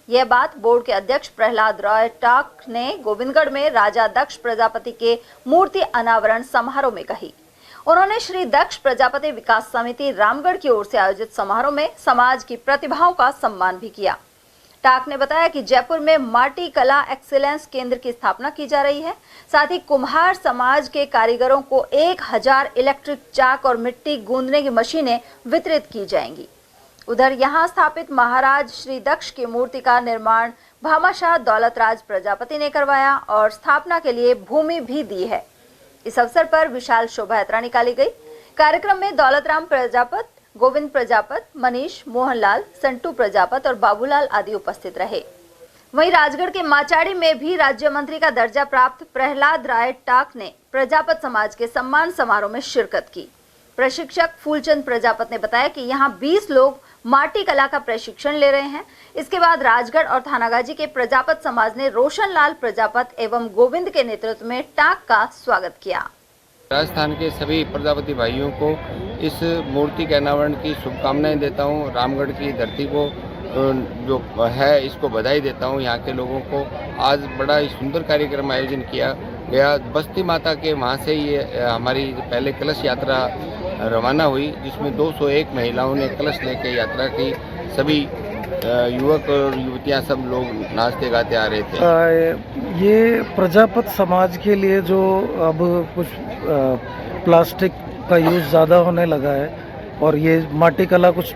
यह बात बोर्ड के अध्यक्ष प्रहलाद रॉय टाक ने गोविंदगढ़ में राजा दक्ष प्रजापति के मूर्ति अनावरण समारोह में कही। उन्होंने श्री दक्ष प्रजापति विकास समिति रामगढ़ की ओर से आयोजित समारोह में समाज की प्रतिभाओं का सम्मान भी किया। टाक ने बताया कि जयपुर में माटी कला एक्सीलेंस केंद्र की स्थापना की जा रही है। साथ ही कुम्हार समाज के कारीगरों को 1000 इलेक्ट्रिक चाक और मिट्टी गूंदने की मशीनें वितरित की जाएंगी। उधर यहां स्थापित महाराज श्री दक्ष की मूर्ति का निर्माण भामाशाह दौलतराज प्रजापति ने करवाया और स्थापना के लिए भूमि भी दी है। इस अवसर पर विशाल शोभा यात्रा निकाली गई। कार्यक्रम में दौलतराम प्रजापत, गोविंद प्रजापत, मनीष, मोहनलाल, संटू प्रजापत और बाबूलाल आदि उपस्थित रहे। वहीं राजगढ़ के माचाड़ी में भी राज्य मंत्री का दर्जा प्राप्त प्रहलाद राय टाक ने प्रजापत समाज के सम्मान समारोह में शिरकत की। प्रशिक्षक फूलचंद प्रजापत ने बताया कि यहां 20 लोग माटी कला का प्रशिक्षण ले रहे हैं। इसके बाद राजगढ़ और थानागाजी के प्रजापत समाज ने रोशन लाल प्रजापत एवं गोविंद के नेतृत्व में टाक का स्वागत किया। राजस्थान के सभी प्रजापति भाइयों को इस मूर्ति के अनावरण की शुभकामनाएं देता हूं। रामगढ़ की धरती को जो है इसको बधाई देता हूं। यहाँ के लोगों को आज बड़ा ही सुंदर कार्यक्रम आयोजन किया गया। बस्ती माता के वहाँ से ये हमारी पहले कलश यात्रा रवाना हुई, जिसमें 201 महिलाओं ने कलश लेकर यात्रा की। सभी युवक और युवतियाँ सब लोग नाचते गाते आ रहे थे। ये प्रजापत समाज के लिए जो अब कुछ प्लास्टिक का यूज़ ज़्यादा होने लगा है और ये माटी कला कुछ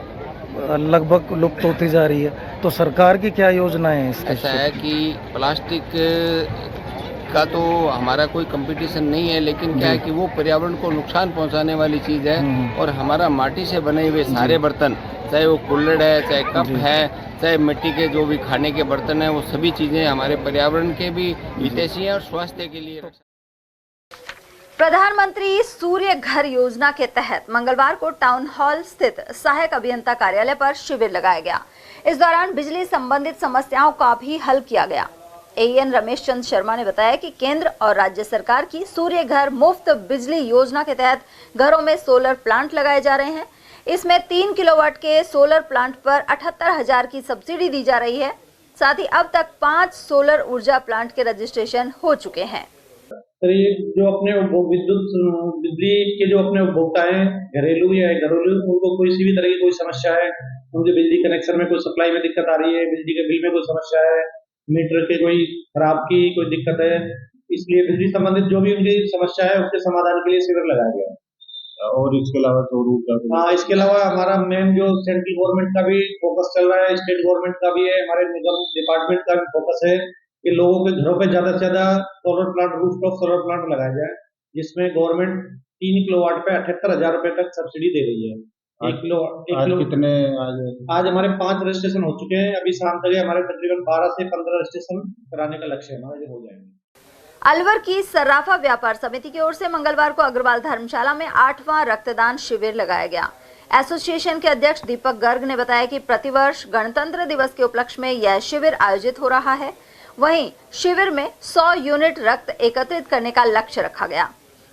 लगभग लुप्त होती जा रही है, तो सरकार की क्या योजनाएं हैं इसके? ऐसा है कि प्लास्टिक का तो हमारा कोई कंपटीशन नहीं है, लेकिन क्या है कि वो पर्यावरण को नुकसान पहुंचाने वाली चीज़ है। और हमारा माटी से बने हुए सारे बर्तन, चाहे वो कुल्हड़ है, चाहे कप है, चाहे मिट्टी के जो भी खाने के बर्तन हैं, वो सभी चीज़ें हमारे पर्यावरण के भी हितैषी हैं और स्वास्थ्य के लिए। प्रधानमंत्री सूर्य घर योजना के तहत मंगलवार को टाउन हॉल स्थित सहायक अभियंता कार्यालय पर शिविर लगाया गया। इस दौरान बिजली संबंधित समस्याओं का भी हल किया गया। एएन रमेश चंद शर्मा ने बताया कि केंद्र और राज्य सरकार की सूर्य घर मुफ्त बिजली योजना के तहत घरों में सोलर प्लांट लगाए जा रहे हैं। इसमें 3 किलोवाट के सोलर प्लांट पर 78,000 की सब्सिडी दी जा रही है। साथ ही अब तक 5 सोलर ऊर्जा प्लांट के रजिस्ट्रेशन हो चुके हैं। जो अपने विद्युत बिजली के जो अपने उपभोक्ता हैं, घरेलू या घरेलू, उनको कोई सी भी तरह की कोई समस्या है, उनके बिजली कनेक्शन में कोई सप्लाई में दिक्कत आ रही है, बिजली के बिल में कोई समस्या है, मीटर के कोई खराब की कोई दिक्कत है, इसलिए बिजली संबंधित जो भी उनकी समस्या है उसके समाधान के लिए शिविर लगाया गया। और इसके अलावा हाँ, इसके अलावा हमारा मेन जो सेंट्रल गवर्नमेंट का भी फोकस चल रहा है, स्टेट गवर्नमेंट का भी है, हमारे निगम डिपार्टमेंट का भी फोकस है कि लोगों के घरों पे ज्यादा से ज्यादा solar plant, rooftop solar plant लगाया जाए, जिसमें गवर्नमेंट 3 किलोवाट पे 78,000 रुपए तक सब्सिडी दे रही है। कितने आज हमारे 5 रजिस्ट्रेशन हो चुके हैं। अभी शाम तक हमारे तकरीबन 12 से 15 रजिस्ट्रेशन कराने का लक्ष्य है हमारा, हो जाएंगे। अलवर की सर्राफा व्यापार समिति की ओर से मंगलवार को अग्रवाल धर्मशाला में 8वां रक्तदान शिविर लगाया गया। एसोसिएशन के अध्यक्ष दीपक गर्ग ने बताया कि प्रतिवर्ष गणतंत्र दिवस के उपलक्ष्य में यह शिविर आयोजित हो रहा है। वहीं शिविर में 100 यूनिट रक्त एकत्रित करने का लक्ष्य रखा गया।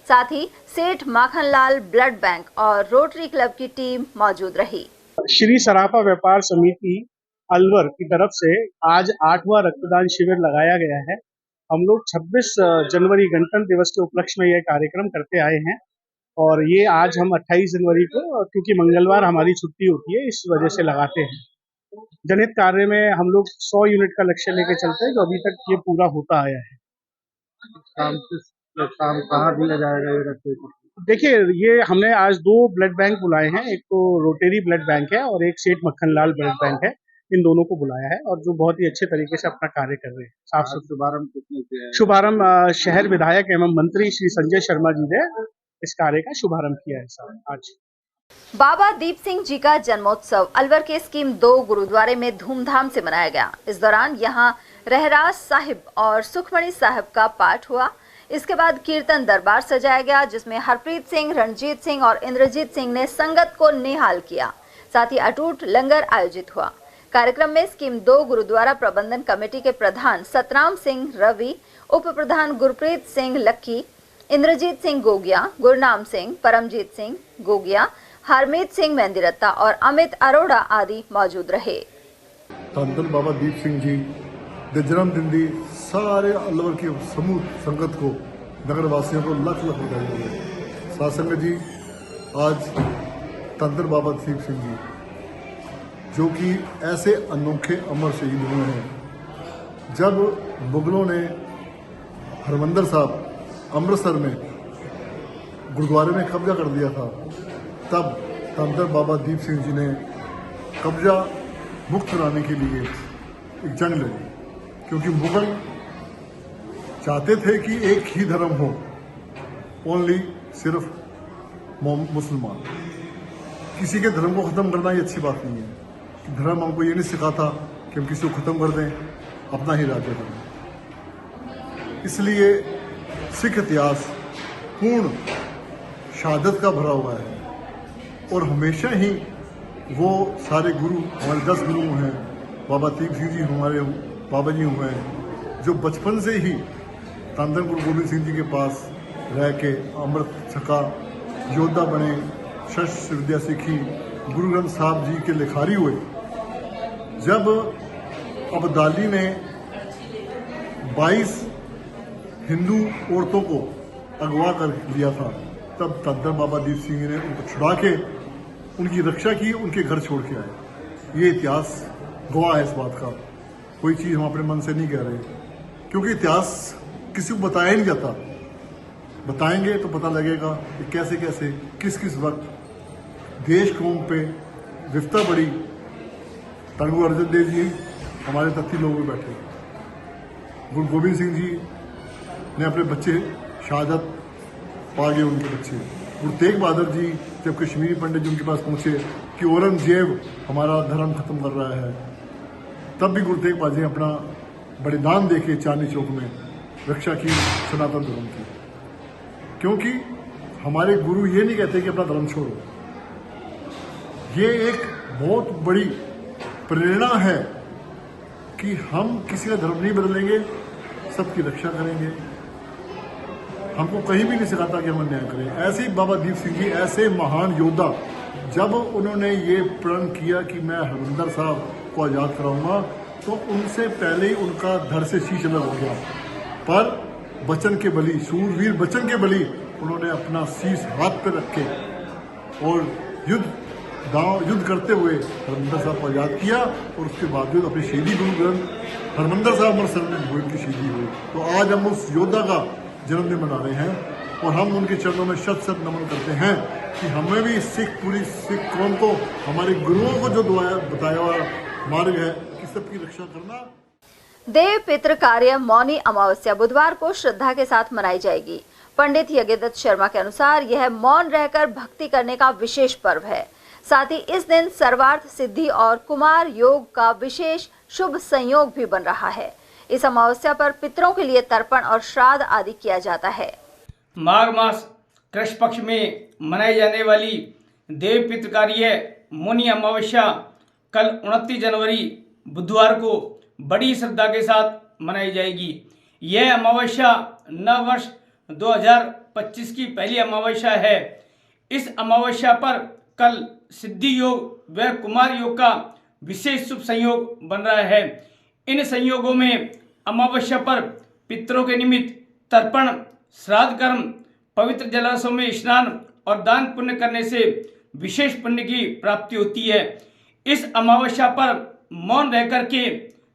साथ ही सेठ माखनलाल ब्लड बैंक और रोटरी क्लब की टीम मौजूद रही। श्री सराफा व्यापार समिति अलवर की तरफ से आज 8वां रक्तदान शिविर लगाया गया है। हम लोग 26 जनवरी गणतंत्र दिवस के उपलक्ष्य में यह कार्यक्रम करते आए हैं और ये आज हम 28 जनवरी को, क्योंकि मंगलवार हमारी छुट्टी होती है, इस वजह से लगाते हैं। जनहित कार्य में हम लोग 100 यूनिट का लक्ष्य लेके चलते हैं, जो अभी तक ये पूरा होता आया है। काम कहाँ दिया जाएगा ये रक्त? देखिए, ये हमने आज 2 ब्लड बैंक बुलाए हैं, एक तो रोटरी ब्लड बैंक है और एक सेठ मक्खनलाल ब्लड बैंक है। इन दोनों को बुलाया है और जो बहुत ही अच्छे तरीके से अपना कार्य कर रहे हैं। साफ शुभारंभ शहर विधायक एवं मंत्री श्री संजय शर्मा जी ने इस कार्य का शुभारंभ किया है आज। बाबा दीप सिंह जी का जन्मोत्सव अलवर के स्कीम 2 गुरुद्वारे में धूमधाम से मनाया गया। इस दौरान यहां रहरास साहिब और सुखमणि साहिब का पाठ हुआ। इसके बाद कीर्तन दरबार सजाया गया, जिसमें हरप्रीत सिंह, रणजीत सिंह और इंद्रजीत सिंह ने संगत को निहाल किया। साथ ही अटूट लंगर आयोजित हुआ। कार्यक्रम में स्कीम 2 गुरुद्वारा प्रबंधन कमेटी के प्रधान सतराम सिंह रवि, उप प्रधान गुरप्रीत सिंह लक्की, इंद्रजीत सिंह गोगिया, गुरनाम सिंह, परमजीत सिंह गोगिया, हरमीत सिंह मेहंदीरत्ता और अमित अरोड़ा आदि मौजूद रहे। धन बाबा दीप सिंह जी के जन्मदिन दी सारे अलवर की समूह संगत को, नगर वासियों को लख लख बधाई। साथ संगत जी, आज धन बाबा दीप सिंह जी जो कि ऐसे अनोखे अमर शहीद हुए हैं। जब मुगलों ने हरमंदिर साहब अमृतसर में गुरुद्वारे में कब्जा कर दिया था, तब धन बाबा दीप सिंह जी ने कब्जा मुक्त कराने के लिए एक जंग लड़ी, क्योंकि मुगल चाहते थे कि एक ही धर्म हो, ओनली सिर्फ मुसलमान। किसी के धर्म को ख़त्म करना ये अच्छी बात नहीं है। धर्म हमको ये नहीं सिखाता कि हम किसी को ख़त्म कर दें, अपना ही राज्य करें। इसलिए सिख इतिहास पूर्ण शहादत का भरा हुआ है और हमेशा ही वो सारे गुरु, हमारे 10 गुरु हैं, बाबा दीप सिंह जी हमारे बाबा जी हुए हैं, जो बचपन से ही धन गुरु गोविंद सिंह जी के पास रह के अमृत छका, योद्धा बने, शस्त्र विद्या सीखी, गुरु ग्रंथ साहब जी के लिखारी हुए। जब अब्दाली ने 22 हिंदू औरतों को अगवा कर लिया था, तब तद्दर बाबा दीप सिंह ने उनको छुड़ा के उनकी रक्षा की, उनके घर छोड़ के आए। ये इतिहास गवाह है इस बात का, कोई चीज़ हम अपने मन से नहीं कह रहे, क्योंकि इतिहास किसी को बताया नहीं जाता। बताएंगे तो पता लगेगा कि कैसे कैसे किस किस वक्त देश कौम पे विफता बढ़ी। गुरु अर्जन देव जी हमारे तथी लोग में बैठे, गुरु गोविंद सिंह जी ने अपने बच्चे शहादत पा गए, उनके बच्चे। गुरु तेग बहादुर जी जब कश्मीरी पंडित जी उनके पास पहुंचे कि औरंगजेब हमारा धर्म खत्म कर रहा है, तब भी गुरु तेग बहादुर जी अपना बलिदान देके चांदनी चौक में रक्षा की सनातन धर्म की। क्योंकि हमारे गुरु ये नहीं कहते कि अपना धर्म छोड़ो, ये एक बहुत बड़ी प्रेरणा है कि हम किसी का धर्म नहीं बदलेंगे, सबकी रक्षा करेंगे। हमको कहीं भी नहीं सिखाता कि हम अन्याय करें। ऐसे ही बाबा दीप सिंह जी ऐसे महान योद्धा, जब उन्होंने ये प्रण किया कि मैं हरमंदिर साहब को आज़ाद कराऊंगा, तो उनसे पहले ही उनका धड़ से शीश अलग हो गया। पर बचन के बली, शूरवीर बचन के बली, उन्होंने अपना शीश हाथ पर रख के और युद्ध करते हुए हरमंदिर साहब को आज़ाद किया, और उसके बावजूद अपनी शहीदी गुरु ग्रंथ हरमंदिर साहब अमृतसर में हुई, उनकी शहीदी हुई। तो आज हम उस योद्धा का जन्मदिन मना रहे हैं और हम उनके चरणों में शत शत नमन करते हैं कि हमें भी पूरी सिख कौम को, हमारे गुरुओं को जो बताया हुआ मार्ग है कि सबकी रक्षा करना। देव पितृ कार्य मौनी अमावस्या बुधवार को श्रद्धा के साथ मनाई जाएगी। पंडित यज्ञदत्त शर्मा के अनुसार यह मौन रहकर भक्ति करने का विशेष पर्व है। साथ ही इस दिन सर्वार्थ सिद्धि और कुमार योग का विशेष शुभ संयोग भी बन रहा है। इस अमावस्या पर पितरों के लिए तर्पण और श्राद्ध आदि किया जाता है। माघ मास कृष्ण पक्ष में मनाई जाने वाली देव पितृ कार्य मौनी अमावस्या कल 29 जनवरी बुधवार को बड़ी श्रद्धा के साथ मनाई जाएगी। यह अमावस्या नव वर्ष 2025 की पहली अमावस्या है। इस अमावस्या पर कल सिद्धि योग व कुमार योग का विशेष शुभ संयोग बन रहा है। इन संयोगों में अमावस्या पर पितरों के निमित्त तर्पण, श्राद्ध कर्म, पवित्र जलाशयों में स्नान और दान पुण्य करने से विशेष पुण्य की प्राप्ति होती है। इस अमावस्या पर मौन रह करके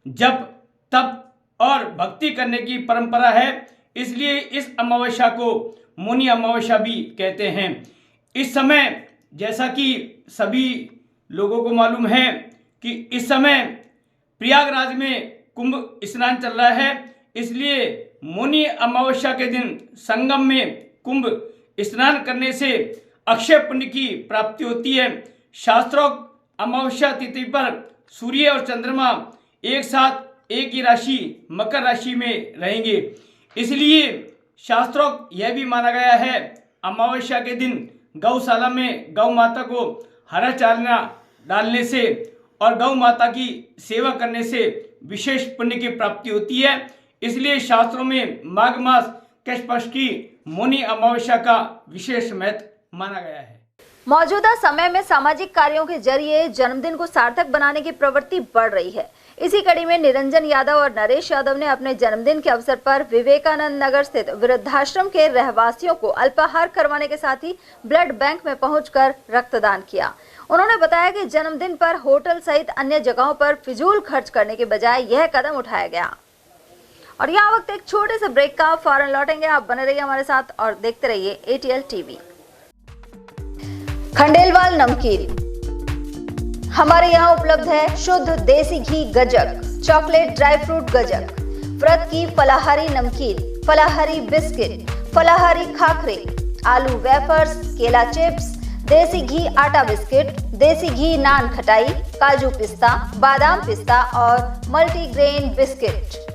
जप, तप और भक्ति करने की परंपरा है, इसलिए इस अमावस्या को मौनी अमावस्या भी कहते हैं। इस समय जैसा कि सभी लोगों को मालूम है कि इस समय प्रयागराज में कुंभ स्नान चल रहा है, इसलिए मौनी अमावस्या के दिन संगम में कुंभ स्नान करने से अक्षय पुण्य की प्राप्ति होती है। शास्त्रोक्त अमावस्या तिथि पर सूर्य और चंद्रमा एक साथ एक ही राशि मकर राशि में रहेंगे, इसलिए शास्त्रोक्त यह भी माना गया है अमावस्या के दिन गौशाला में गौ माता को हरा चारा डालने से और गौ माता की सेवा करने से विशेष पुण्य की प्राप्ति होती है। इसलिए शास्त्रों में माघ मास कृष्ण पक्ष की मौनी अमावस्या का विशेष महत्व माना गया है। मौजूदा समय में सामाजिक कार्यों के जरिए जन्मदिन को सार्थक बनाने की प्रवृत्ति बढ़ रही है। इसी कड़ी में निरंजन यादव और नरेश यादव ने अपने जन्मदिन के अवसर पर विवेकानंद नगर स्थित वृद्धाश्रम के रहवासियों को अल्पाहार करवाने के साथ ही ब्लड बैंक में पहुंचकर रक्तदान किया। उन्होंने बताया कि जन्मदिन पर होटल सहित अन्य जगहों पर फिजूल खर्च करने के बजाय यह कदम उठाया गया। और यहाँ वक्त एक छोटे से ब्रेक का, फौरन लौटेंगे। आप बने रहिए हमारे साथ और देखते रहिए ATL टीवी। खंडेलवाल नमकीन हमारे यहाँ उपलब्ध है शुद्ध देसी घी गजक, चॉकलेट ड्राई फ्रूट गजक, व्रत की फलाहारी नमकीन, फलाहारी बिस्किट, फलाहारी खाखरे, आलू वेफर्स, केला चिप्स, देसी घी आटा बिस्किट, देसी घी नान खटाई, काजू पिस्ता, बादाम पिस्ता और मल्टीग्रेन बिस्किट।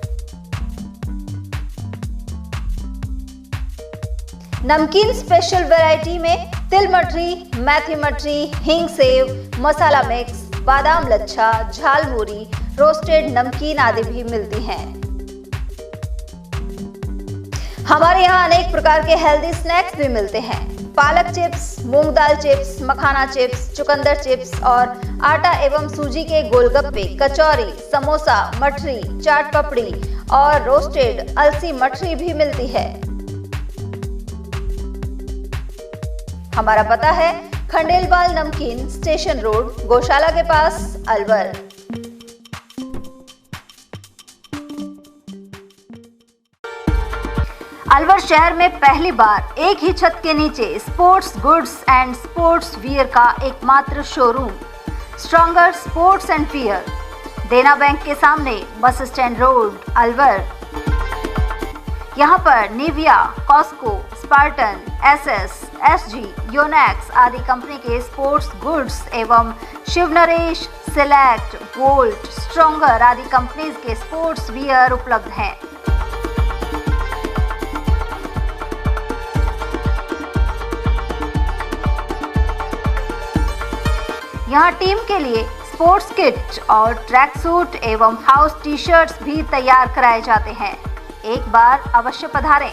नमकीन स्पेशल वैरायटी में तिल मठरी, मेथी मठरी, हींग सेव, मसाला मिक्स, बादाम लच्छा, झालमुरी, रोस्टेड नमकीन आदि भी मिलती हैं। हमारे यहाँ अनेक प्रकार के हेल्दी स्नैक्स भी मिलते हैं। पालक चिप्स, मूंग दाल चिप्स, मखाना चिप्स, चुकंदर चिप्स और आटा एवं सूजी के गोलगप्पे, कचौरी, समोसा, मठरी, चाट पपड़ी और रोस्टेड अलसी मठरी भी मिलती है। हमारा पता है खंडेलवाल नमकीन, स्टेशन रोड, गौशाला के पास, अलवर। अलवर शहर में पहली बार एक ही छत के नीचे sports goods and sports wear का एकमात्र showroom, Stronger sports and wear, Dena bank के सामने, बस स्टैंड रोड, अलवर। यहाँ पर Nivia, Cosco, Spartan, SS, SG, Yonex आदि कंपनी के स्पोर्ट्स गुड्स एवं Shiv Naresh, Select, Volt, Stronger आदि कंपनीज के स्पोर्ट्स वियर उपलब्ध हैं। यहाँ टीम के लिए स्पोर्ट्स किट और ट्रैक सूट एवं हाउस टी शर्ट्स भी तैयार कराए जाते हैं। एक बार अवश्य पधारें।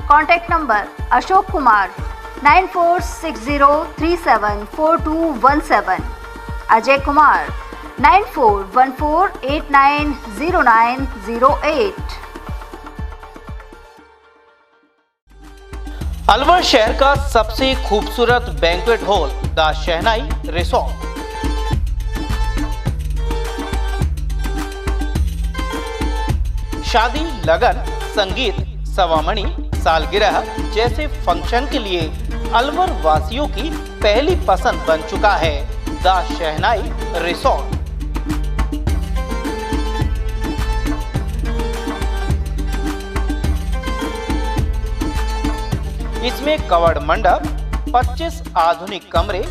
Contact number Ashok Kumar 9460374217, Ajay Kumar 9414890908। अलवर शहर का सबसे खूबसूरत banquet hall the Shehnai resort. शादी, लगन, संगीत, सवामणी, सालगिरह जैसे फंक्शन के लिए अलवर वासियों की पहली पसंद बन चुका है द शहनाई रिसोर्ट। इसमें कवर्ड मंडप, 25 आधुनिक कमरे,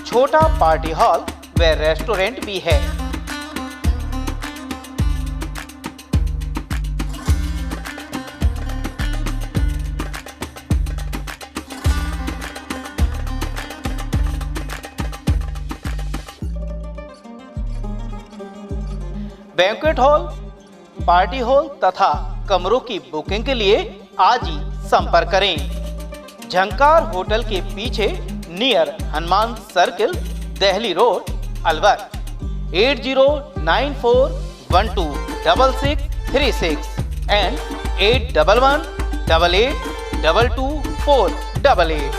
छोटा पार्टी हॉल व रेस्टोरेंट भी है। बैंक्वेट हॉल, पार्टी हॉल तथा कमरों की बुकिंग के लिए आज ही संपर्क करें। झंकार होटल के पीछे near Hanuman circle, Delhi road, Alwar. 8094126636 and 8118822488।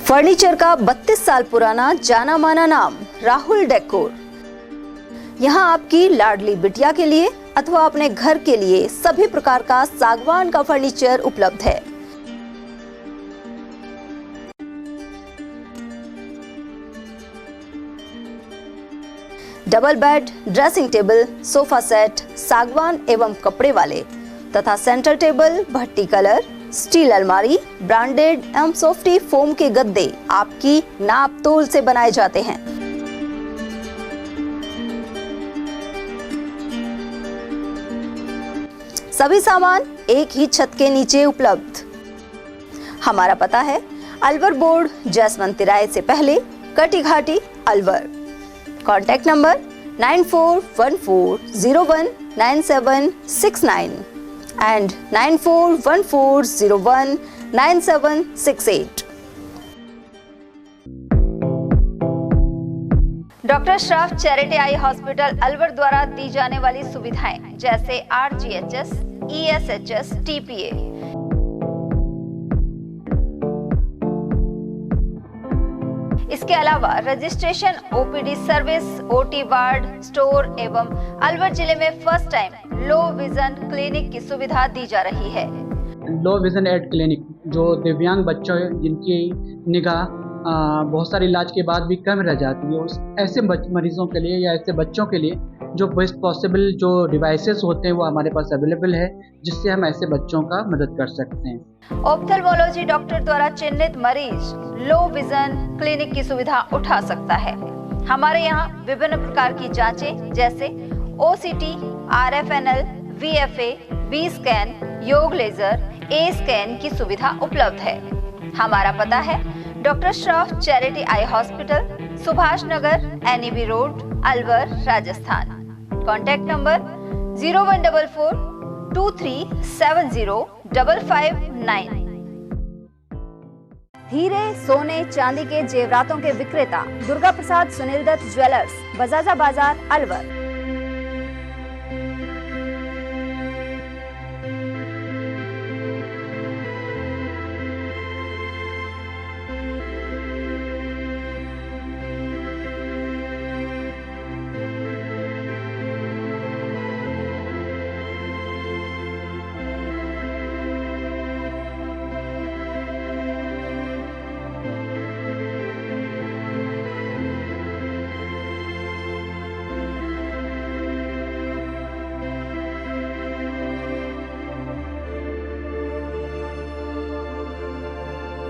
Furniture का 32 साल पुराना जाना माना नाम राहुल डेकोर। यहाँ आपकी लाडली बिटिया के लिए अथवा अपने घर के लिए सभी प्रकार का सागवान का फर्नीचर उपलब्ध है। Double bed, dressing table, sofa set सागवान एवं कपड़े वाले तथा सेंटर टेबल, भट्टी कलर, स्टील अलमारी, ब्रांडेड एवं सॉफ्टी फोम के गद्दे आपकी नाप तोल से बनाए जाते हैं। सभी सामान एक ही छत के नीचे उपलब्ध। हमारा पता है अलवर बोर्ड, जसवंत तिराहे से पहले, Kati Ghati, Alwar. Contact number 9414019769 and 9414019768। Doctor Shroff charity eye hospital Alwar द्वारा दी जाने वाली सुविधाएं जैसे RGHS, ESHS, TPA। इसके अलावा registration, OPD service, OT ward, store एवं अलवर जिले में first time low vision clinic की सुविधा दी जा रही है। लो विजन एड क्लिनिक जो दिव्यांग बच्चों जिनकी निगाह बहुत सारे इलाज के बाद भी कम रह जाती है, उस ऐसे मरीजों के लिए या ऐसे बच्चों के लिए जो बेस्ट पॉसिबल जो डिवाइसेस होते हैं वो हमारे पास अवेलेबल है, जिससे हम ऐसे बच्चों का मदद कर सकते हैं। ऑप्थेल्मोलॉजी डॉक्टर द्वारा चिन्हित मरीज लो विजन क्लिनिक की सुविधा उठा सकता है। हमारे यहाँ विभिन्न प्रकार की जांचें जैसे OCT, RFNL, VFA, B scan, YAG laser, A scan की सुविधा उपलब्ध है। हमारा पता है doctor Shroff charity eye hospital, Subhash Nagar, NEB road, Alwar, Rajasthan. Contact number 014423705559। हीरे सोने चांदी के जेवरातों के विक्रेता दुर्गा प्रसाद सुनील दत्त ज्वेलर्स, बजाजा बाजार, अलवर।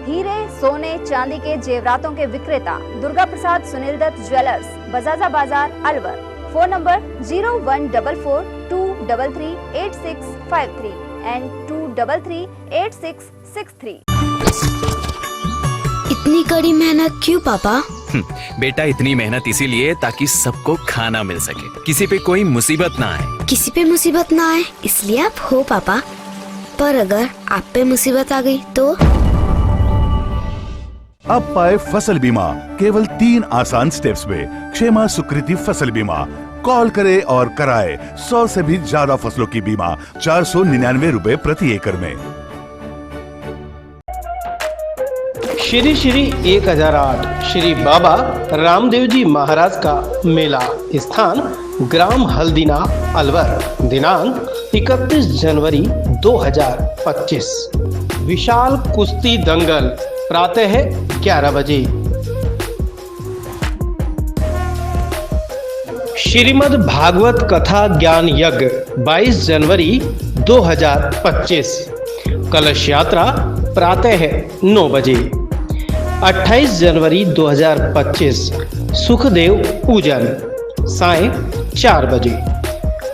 हीरे सोने चांदी के जेवरातों के विक्रेता Durga Prasad Sunil Dutt jewellers, Bajaja Bazaar, Alwar. Phone number 0144233863 and 2338663। इतनी कड़ी मेहनत क्यों पापा? बेटा इतनी मेहनत इसीलिए ताकि सबको खाना मिल सके, किसी पे कोई मुसीबत ना आए। किसी पे मुसीबत ना आए इसलिए आप हो पापा, पर अगर आप पे मुसीबत आ गई तो? अब पाए फसल बीमा केवल 3 आसान स्टेप्स में। क्षेमा सुकृति फसल बीमा। कॉल करे और कराए 100 से भी ज्यादा फसलों की बीमा 499 रुपए प्रति एकड़ में। श्री श्री 1008 श्री बाबा रामदेव जी महाराज का मेला, स्थान ग्राम हल्दीना, अलवर। दिनांक 31 जनवरी 2025। विशाल कुश्ती दंगल प्रातः 11 बजे। श्रीमद् भागवत कथा ज्ञान यज्ञ 22 जनवरी 2025। कलश यात्रा प्रातः 9 बजे। 28 जनवरी 2025 सुखदेव पूजन सायं 4 बजे।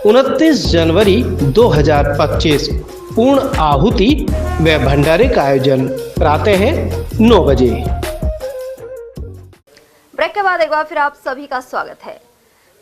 29 जनवरी 2025 पूर्ण आहुति व भंडारे का आयोजन प्रातः 9 बजे। ब्रेक के बाद एक बार फिर आप सभी का स्वागत है।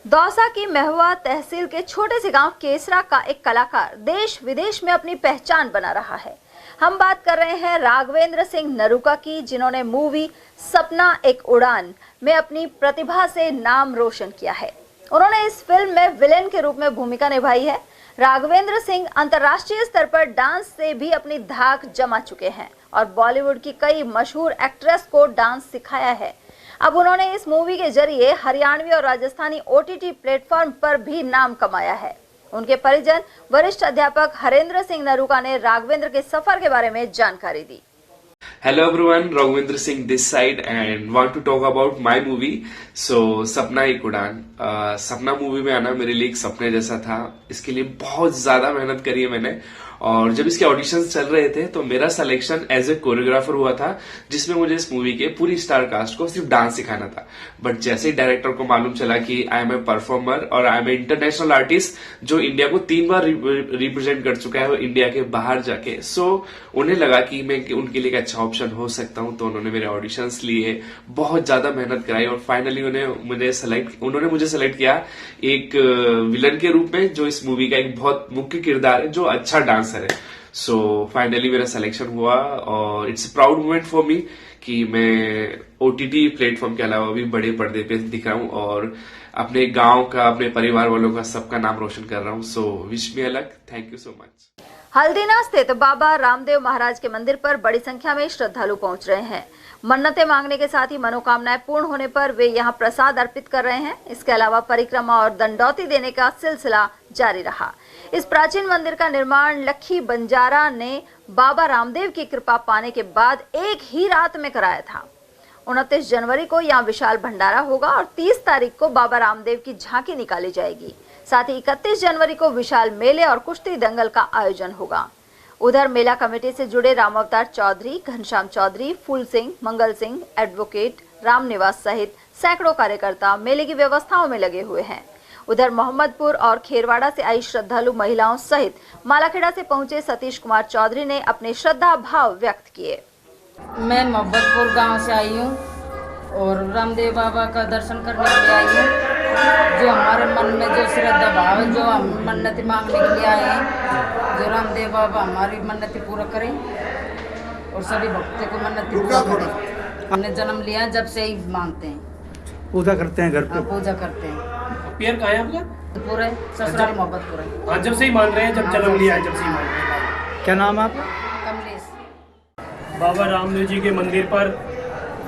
दौसा की महुआ तहसील के छोटे से गांव केसरा का एक कलाकार देश विदेश में अपनी पहचान बना रहा है। हम बात कर रहे हैं राघवेंद्र सिंह नरूका की, जिन्होंने मूवी सपना एक उड़ान में अपनी प्रतिभा से नाम रोशन किया है। उन्होंने इस फिल्म में विलेन के रूप में भूमिका निभाई है। राघवेंद्र सिंह अंतर्राष्ट्रीय स्तर पर डांस से भी अपनी धाक जमा चुके हैं और बॉलीवुड की कई मशहूर एक्ट्रेस को डांस सिखाया है। अब उन्होंने इस मूवी के जरिए हरियाणवी और राजस्थानी OTT प्लेटफॉर्म पर भी नाम कमाया है। उनके परिजन वरिष्ठ अध्यापक हरेंद्र सिंह नरूका ने राघवेंद्र के सफर के बारे में जानकारी दी। Hello everyone, Raghavendra Singh this side and want to talk about my movie. So सपना एक उड़ान। सपना मूवी में आना मेरे लिए एक सपने जैसा था। इसके लिए बहुत ज्यादा मेहनत करी है मैंने, और जब इसके ऑडिशंस चल रहे थे तो मेरा सिलेक्शन एज ए कोरियोग्राफर हुआ था, जिसमें मुझे इस मूवी के पूरी स्टार कास्ट को सिर्फ डांस सिखाना था। बट जैसे ही डायरेक्टर को मालूम चला कि आई एम ए परफॉर्मर और I am a international artist जो इंडिया को 3 बार रिप्रेजेंट कर चुका है वो इंडिया के बाहर जाके, सो उन्हें लगा कि मैं उनके लिए एक अच्छा ऑप्शन हो सकता हूं। तो उन्होंने मेरे ऑडिशंस लिए, बहुत ज्यादा मेहनत कराई और फाइनली उन्होंने मुझे सेलेक्ट किया एक विलन के रूप में, जो इस मूवी का एक बहुत मुख्य किरदार है, जो अच्छा डांसर है। सो फाइनली मेरा सिलेक्शन हुआ और it's proud moment for me कि मैं OTT प्लेटफॉर्म के अलावा भी बड़े पर्दे पे दिख रहा हूं और अपने गांव का, अपने परिवार वालों का, सबका नाम रोशन कर रहा हूं। सो विश मी अलग, thank you so much. Haldina स्थित बाबा रामदेव महाराज के मंदिर पर बड़ी संख्या में श्रद्धालु पहुंच रहे हैं। मन्नतें मांगने के साथ ही मनोकामनाएं पूर्ण होने पर वे यहां प्रसाद अर्पित कर रहे हैं। इसके अलावा परिक्रमा और दंडौती देने का सिलसिला जारी रहा। इस प्राचीन मंदिर का निर्माण लखी बंजारा ने बाबा रामदेव की कृपा पाने के बाद एक ही रात में कराया था। 29 जनवरी को यहाँ विशाल भंडारा होगा और 30 तारीख को बाबा रामदेव की झांकी निकाली जाएगी। साथ ही 31 जनवरी को विशाल मेले और कुश्ती दंगल का आयोजन होगा। उधर मेला कमेटी से जुड़े रामअवतार चौधरी, घनश्याम चौधरी, फूल सिंह, मंगल सिंह, एडवोकेट राम निवास सहित सैकड़ों कार्यकर्ता मेले की व्यवस्थाओं में लगे हुए हैं। उधर मोहम्मदपुर और खेरवाड़ा से आई श्रद्धालु महिलाओं सहित मालाखेड़ा से पहुंचे सतीश कुमार चौधरी ने अपने श्रद्धा भाव व्यक्त किए। मैं मोहम्मदपुर गांव से आई हूं और रामदेव बाबा का दर्शन करने के लिए आई हूं जो हमारे मन में जो श्रद्धा भाव है, जो हम मन्नत मांगने के लिए आए हैं, जो रामदेव बाबा हमारी मन्नत पूरा करें और सभी भक्तों को मन्नत पूरा करें। हमने जन्म लिया जब से ही मानते हैं, पूजा करते हैं घर पे। पूजा करते हैं। पियर कहाँ है आपका? पूरे ससुराल मोहब्बतपुर। हाँ, जब से ही मान रहे हैं, जब जन्म लिया है जब से ही मान रहे हैं। क्या नाम है आपका? कमलेश। बाबा रामदेव जी के मंदिर पर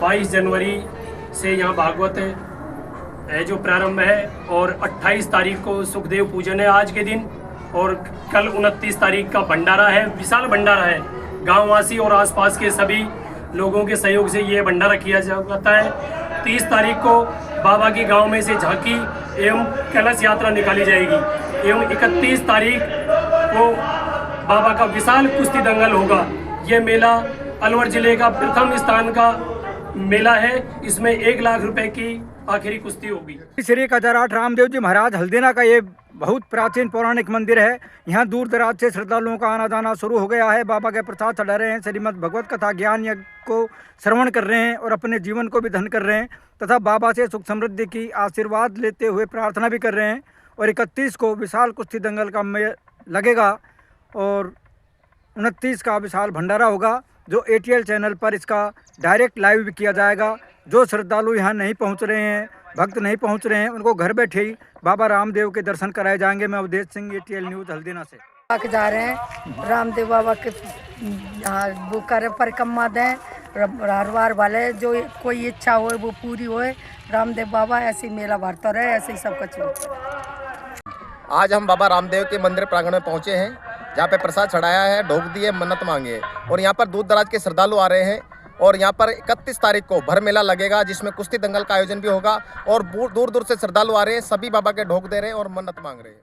22 जनवरी से यहाँ भागवत है जो प्रारंभ है और 28 तारीख को सुखदेव पूजन है आज के दिन, और कल 29 तारीख का भंडारा है, विशाल भंडारा है। गांववासी और आसपास के सभी लोगों के सहयोग से ये भंडारा किया जाता है। 30 तारीख को बाबा की गांव में से झांकी एवं कलश यात्रा निकाली जाएगी एवं 31 तारीख को बाबा का विशाल कुश्ती दंगल होगा। ये मेला अलवर जिले का प्रथम स्थान का मेला है। इसमें 1 लाख रुपए की आखिरी कुश्ती होगी। श्री कदाराठ रामदेव जी महाराज हल्दीना का ये बहुत प्राचीन पौराणिक मंदिर है। यहाँ दूर दराज से श्रद्धालुओं का आना जाना शुरू हो गया है। बाबा के प्रसाद चढ़ा रहे हैं, श्रीमद् भगवत कथा ज्ञान यज्ञ को श्रवण कर रहे हैं और अपने जीवन को भी धन्य कर रहे हैं तथा बाबा से सुख समृद्धि की आशीर्वाद लेते हुए प्रार्थना भी कर रहे हैं। और 31 को विशाल कुश्ती दंगल का लगेगा और 29 का विशाल भंडारा होगा, जो ATL चैनल पर इसका डायरेक्ट लाइव भी किया जाएगा। जो श्रद्धालु यहाँ नहीं पहुँच रहे हैं, भक्त नहीं पहुँच रहे हैं, उनको घर बैठे ही बाबा रामदेव के दर्शन कराए जाएंगे। मैं अवधेश सिंह, ATL न्यूज़ हल्दीना से। आके जा रहे हैं रामदेव बाबा के वो करे परिक्रमा दें, हर बार वाले जो कोई इच्छा हो वो पूरी होए। रामदेव बाबा ऐसे ही मेला भरता रहे, ऐसे ही सब कुछ हो। आज हम बाबा रामदेव के मंदिर प्रांगण में पहुंचे हैं, जहां पे प्रसाद चढ़ाया है, ढोक दिए, मन्नत मांगे और यहां पर दूर दराज के श्रद्धालु आ रहे हैं। और यहां पर 31 तारीख को भर मेला लगेगा, जिसमें कुश्ती दंगल का आयोजन भी होगा और दूर दूर से श्रद्धालु आ रहे हैं, सभी बाबा के ढोक दे रहे हैं और मन्नत मांग रहे हैं।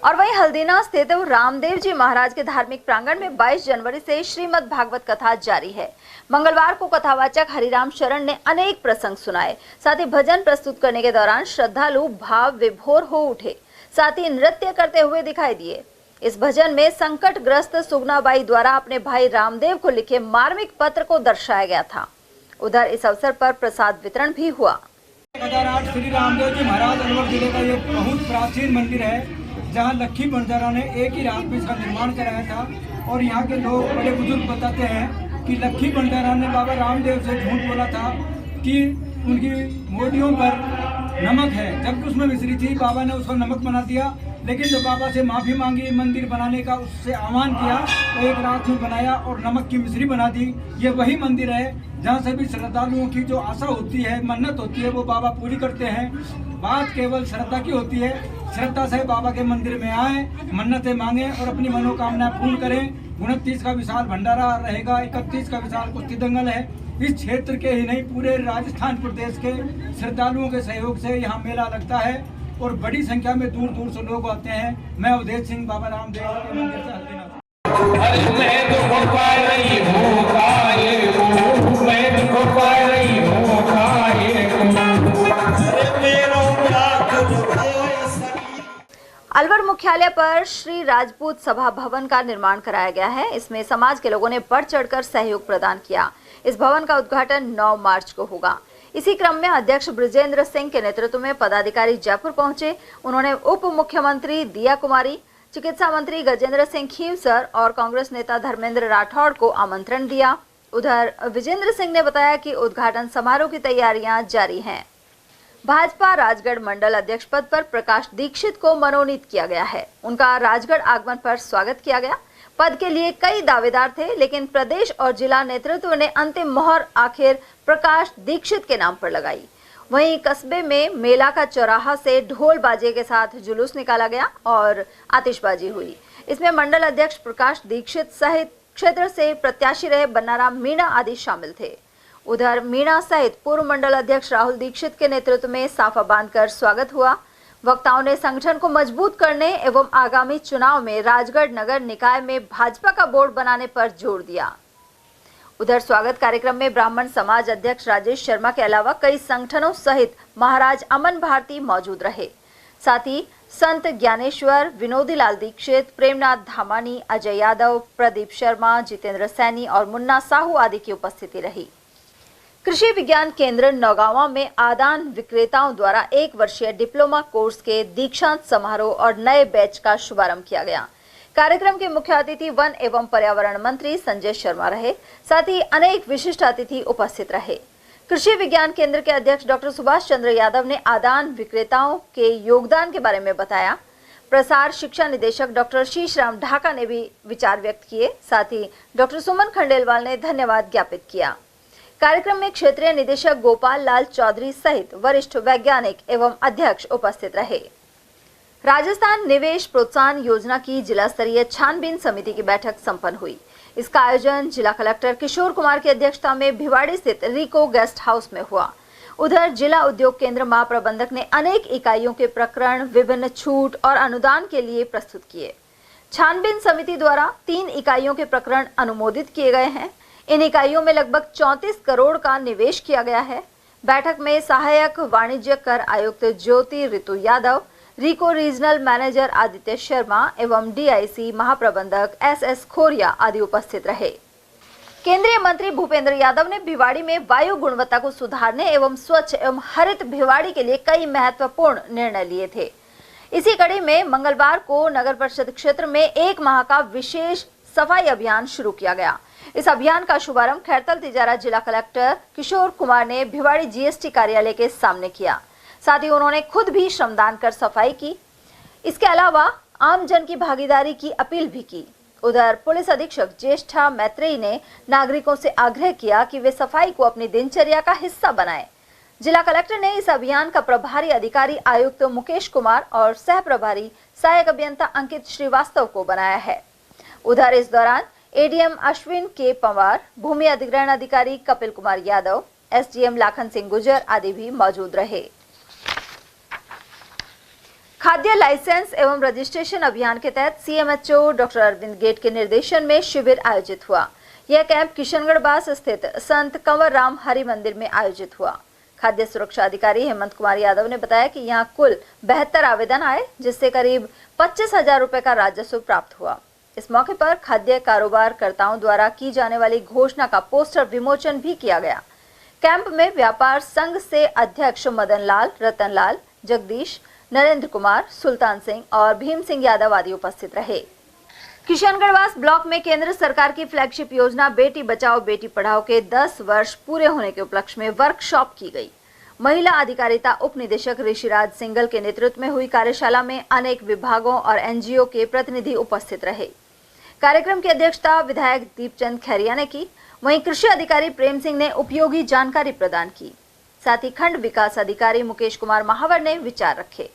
और वहीं हल्दीना स्थित रामदेव जी महाराज के धार्मिक प्रांगण में 22 जनवरी से श्रीमद् भागवत कथा जारी है। मंगलवार को कथावाचक हरिराम शरण ने अनेक प्रसंग सुनाए। साथ ही भजन प्रस्तुत करने के दौरान श्रद्धालु भाव विभोर हो उठे, साथ ही नृत्य करते हुए दिखाई दिए। इस भजन में संकटग्रस्त सुगनाबाई द्वारा अपने भाई रामदेव को लिखे मार्मिक पत्र को दर्शाया गया था। उधर इस अवसर पर प्रसाद वितरण भी हुआ। श्री रामदेव जी महाराज अलवर जिले का ये बहुत प्राचीन मंदिर है, जहाँ लक्ष्मी भंडारा ने एक ही रात में इसका निर्माण कराया था। और यहाँ के लोग बड़े बुजुर्ग बताते हैं कि लक्ष्मी भंडारा ने बाबा रामदेव से झूठ बोला था कि उनकी मोटियों पर नमक है, जबकि उसमें मिश्री थी। बाबा ने उसको नमक बना दिया, लेकिन जब बाबा से माफ़ी मांगी, मंदिर बनाने का उससे आह्वान किया, तो एक रात में बनाया और नमक की मिश्री बना दी। ये वही मंदिर है जहाँ सभी श्रद्धालुओं की जो आशा होती है, मन्नत होती है, वो बाबा पूरी करते हैं। बात केवल श्रद्धा की होती है। श्रद्धा से बाबा के मंदिर में आए, मन्नतें मांगे और अपनी मनोकामना पूर्ण करें। 29 का विशाल भंडारा रहेगा, 31 का विशाल कुश्ती दंगल है। इस क्षेत्र के ही नहीं, पूरे राजस्थान प्रदेश के श्रद्धालुओं के सहयोग से यहाँ मेला लगता है और बड़ी संख्या में दूर दूर से लोग आते हैं। मैं अवधेश सिंह, बाबा रामदेव के मंदिर से हल्दीना। अलवर मुख्यालय पर श्री राजपूत सभा भवन का निर्माण कराया गया है। इसमें समाज के लोगों ने बढ़ चढ़कर सहयोग प्रदान किया। इस भवन का उद्घाटन 9 मार्च को होगा। इसी क्रम में अध्यक्ष ब्रिजेंद्र सिंह के नेतृत्व में पदाधिकारी जयपुर पहुंचे। उन्होंने उप मुख्यमंत्री दिया कुमारी, चिकित्सा मंत्री गजेंद्र सिंह खीवसर और कांग्रेस नेता धर्मेंद्र राठौड़ को आमंत्रण दिया। उधर विजेंद्र सिंह ने बताया कि उद्घाटन समारोह की तैयारियां जारी हैं। भाजपा राजगढ़ मंडल अध्यक्ष पद पर प्रकाश दीक्षित को मनोनीत किया गया है। उनका राजगढ़ आगमन पर स्वागत किया गया। पद के लिए कई दावेदार थे, लेकिन प्रदेश और जिला नेतृत्व ने अंतिम मोहर आखिर प्रकाश दीक्षित के नाम पर लगाई। वहीं कस्बे में मेला का चौराहा से ढोल बाजे के साथ जुलूस निकाला गया और आतिशबाजी हुई। इसमें मंडल अध्यक्ष प्रकाश दीक्षित सहित क्षेत्र से प्रत्याशी रहे बन्नाराम मीणा आदि शामिल थे। उधर मीणा सहित पूर्व मंडल अध्यक्ष राहुल दीक्षित के नेतृत्व में साफा बांधकर स्वागत हुआ। वक्ताओं ने संगठन को मजबूत करने एवं आगामी चुनाव में राजगढ़ नगर निकाय में भाजपा का बोर्ड बनाने पर जोर दिया। उधर स्वागत कार्यक्रम में ब्राह्मण समाज अध्यक्ष राजेश शर्मा के अलावा कई संगठनों सहित महाराज अमन भारती मौजूद रहे। साथ ही संत ज्ञानेश्वर, विनोदी लाल दीक्षित, प्रेमनाथ धामानी, अजय यादव, प्रदीप शर्मा, जितेंद्र सैनी और मुन्ना साहू आदि की उपस्थिति रही। कृषि विज्ञान केंद्र नौगांवा में आदान विक्रेताओं द्वारा 1 वर्षीय डिप्लोमा कोर्स के दीक्षांत समारोह और नए बैच का शुभारंभ किया गया। कार्यक्रम के मुख्य अतिथि वन एवं पर्यावरण मंत्री संजय शर्मा रहे, साथ ही अनेक विशिष्ट अतिथि उपस्थित रहे। कृषि विज्ञान केंद्र के अध्यक्ष डॉक्टर सुभाष चंद्र यादव ने आदान विक्रेताओं के योगदान के बारे में बताया। प्रसार शिक्षा निदेशक डॉक्टर शीशराम ढाका ने भी विचार व्यक्त किए, साथ ही डॉक्टर सुमन खंडेलवाल ने धन्यवाद ज्ञापित किया। कार्यक्रम में क्षेत्रीय निदेशक गोपाल लाल चौधरी सहित वरिष्ठ वैज्ञानिक एवं अध्यक्ष उपस्थित रहे। राजस्थान निवेश प्रोत्साहन योजना की जिला स्तरीय छानबीन समिति की बैठक संपन्न हुई। इसका आयोजन जिला कलेक्टर किशोर कुमार की अध्यक्षता में भिवाड़ी स्थित रिको गेस्ट हाउस में हुआ। उधर जिला उद्योग केंद्र महाप्रबंधक ने अनेक इकाइयों के प्रकरण विभिन्न छूट और अनुदान के लिए प्रस्तुत किए। छानबीन समिति द्वारा 3 इकाइयों के प्रकरण अनुमोदित किए गए हैं। इन इकाइयों में लगभग 34 करोड़ का निवेश किया गया है। बैठक में सहायक वाणिज्य कर आयुक्त ज्योति ऋतु यादव, रिको रीजनल मैनेजर आदित्य शर्मा एवं डीआईसी महाप्रबंधक SS खोरिया आदि उपस्थित रहे। केंद्रीय मंत्री भूपेंद्र यादव ने भिवाड़ी में वायु गुणवत्ता को सुधारने एवं स्वच्छ एवं हरित भिवाड़ी के लिए कई महत्वपूर्ण निर्णय लिए थे। इसी कड़ी में मंगलवार को नगर परिषद क्षेत्र में 1 माह का विशेष सफाई अभियान शुरू किया गया। इस अभियान का शुभारंभ खैरतल तिजारा जिला कलेक्टर किशोर कुमार ने भिवाड़ी GST कार्यालय के सामने किया। साथ ही उन्होंने खुद भी श्रमदान कर सफाई की। इसके अलावा आम जन की भागीदारी की अपील भी की। उधर पुलिस अधीक्षक ज्येष्ठा मैत्रेयी ने नागरिकों से आग्रह किया कि वे सफाई को अपनी दिनचर्या का हिस्सा बनाएं। जिला कलेक्टर ने इस अभियान का प्रभारी अधिकारी आयुक्त मुकेश कुमार और सह प्रभारी सहायक अभियंता अंकित श्रीवास्तव को बनाया है। उधर इस दौरान ADM अश्विन के पंवार, भूमि अधिग्रहण अधिकारी कपिल कुमार यादव, SDM लाखन सिंह गुजर आदि भी मौजूद रहे। खाद्य लाइसेंस एवं रजिस्ट्रेशन अभियान के तहत CMHO डॉक्टर अरविंद गेट के निर्देशन में शिविर आयोजित हुआ। यह कैंप किशनगढ़ बास स्थित संत कंवर राम हरि मंदिर में आयोजित हुआ। खाद्य सुरक्षा अधिकारी हेमंत कुमार यादव ने बताया कि यहां कुल 72 आवेदन आए, जिससे करीब 25,000 रुपए का राजस्व प्राप्त हुआ। इस मौके पर खाद्य कारोबार कर्ताओं द्वारा की जाने वाली घोषणा का पोस्टर विमोचन भी किया गया। कैंप में व्यापार संघ से अध्यक्ष मदन लाल, रतन लाल, जगदीश, नरेंद्र कुमार, सुल्तान सिंह और भीम सिंह यादव आदि उपस्थित रहे। किशनगढ़वास ब्लॉक में केंद्र सरकार की फ्लैगशिप योजना बेटी बचाओ बेटी पढ़ाओ के 10 वर्ष पूरे होने के उपलक्ष्य में वर्कशॉप की गई। महिला अधिकारिता उप निदेशक ऋषिराज सिंगल के नेतृत्व में हुई कार्यशाला में अनेक विभागों और NGO के प्रतिनिधि उपस्थित रहे। कार्यक्रम की अध्यक्षता विधायक दीपचंद खैरिया ने की। वहीं कृषि अधिकारी प्रेम सिंह ने उपयोगी जानकारी प्रदान की। साथ ही खंड विकास अधिकारी मुकेश कुमार महावर ने विचार रखे।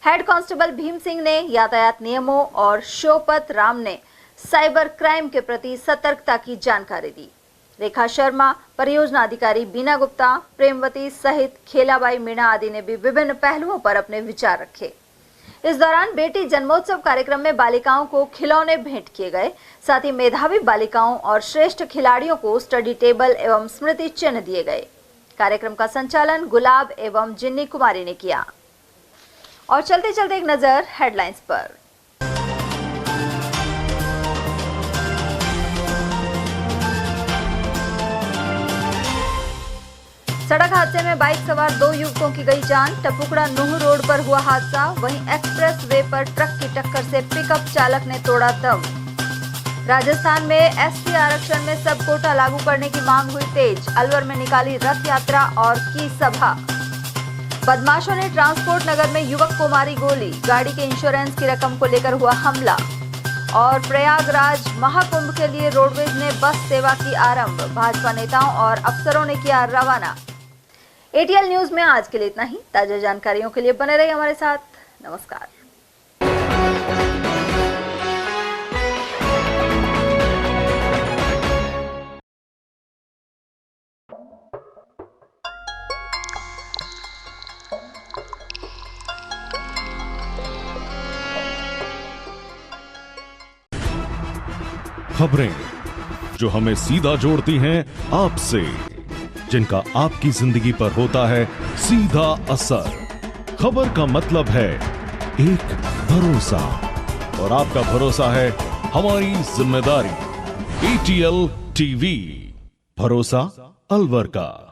हेड कांस्टेबल भीम सिंह ने यातायात नियमों और शोपत राम ने साइबर क्राइम के प्रति सतर्कता की जानकारी दी। रेखा शर्मा, परियोजना अधिकारी बीना गुप्ता, प्रेमवती सहित खेलाबाई मीणा आदि ने भी विभिन्न पहलुओं पर अपने विचार रखे। इस दौरान बेटी जन्मोत्सव कार्यक्रम में बालिकाओं को खिलौने भेंट किए गए। साथ ही मेधावी बालिकाओं और श्रेष्ठ खिलाड़ियों को स्टडी टेबल एवं स्मृति चिन्ह दिए गए। कार्यक्रम का संचालन गुलाब एवं जिन्नी कुमारी ने किया। और चलते चलते एक नजर हेडलाइंस पर। सड़क हादसे में बाइक सवार 2 युवकों की गई जान। टपुकड़ा नूह रोड पर हुआ हादसा। वहीं एक्सप्रेस वे पर ट्रक की टक्कर से पिकअप चालक ने तोड़ा दम। राजस्थान में SC आरक्षण में सब कोटा लागू करने की मांग हुई तेज। अलवर में निकाली रथ यात्रा और की सभा। बदमाशों ने ट्रांसपोर्ट नगर में युवक को मारी गोली। गाड़ी के इंश्योरेंस की रकम को लेकर हुआ हमला। और प्रयागराज महाकुंभ के लिए रोडवेज ने बस सेवा की आरंभ। भाजपा नेताओं और अफसरों ने किया रवाना। ATL न्यूज में आज के लिए इतना ही। ताजा जानकारियों के लिए बने रहिए हमारे साथ। नमस्कार। खबरें जो हमें सीधा जोड़ती हैं आपसे, जिनका आपकी जिंदगी पर होता है सीधा असर। खबर का मतलब है एक भरोसा, और आपका भरोसा है हमारी जिम्मेदारी। ATL TV, भरोसा अलवर का।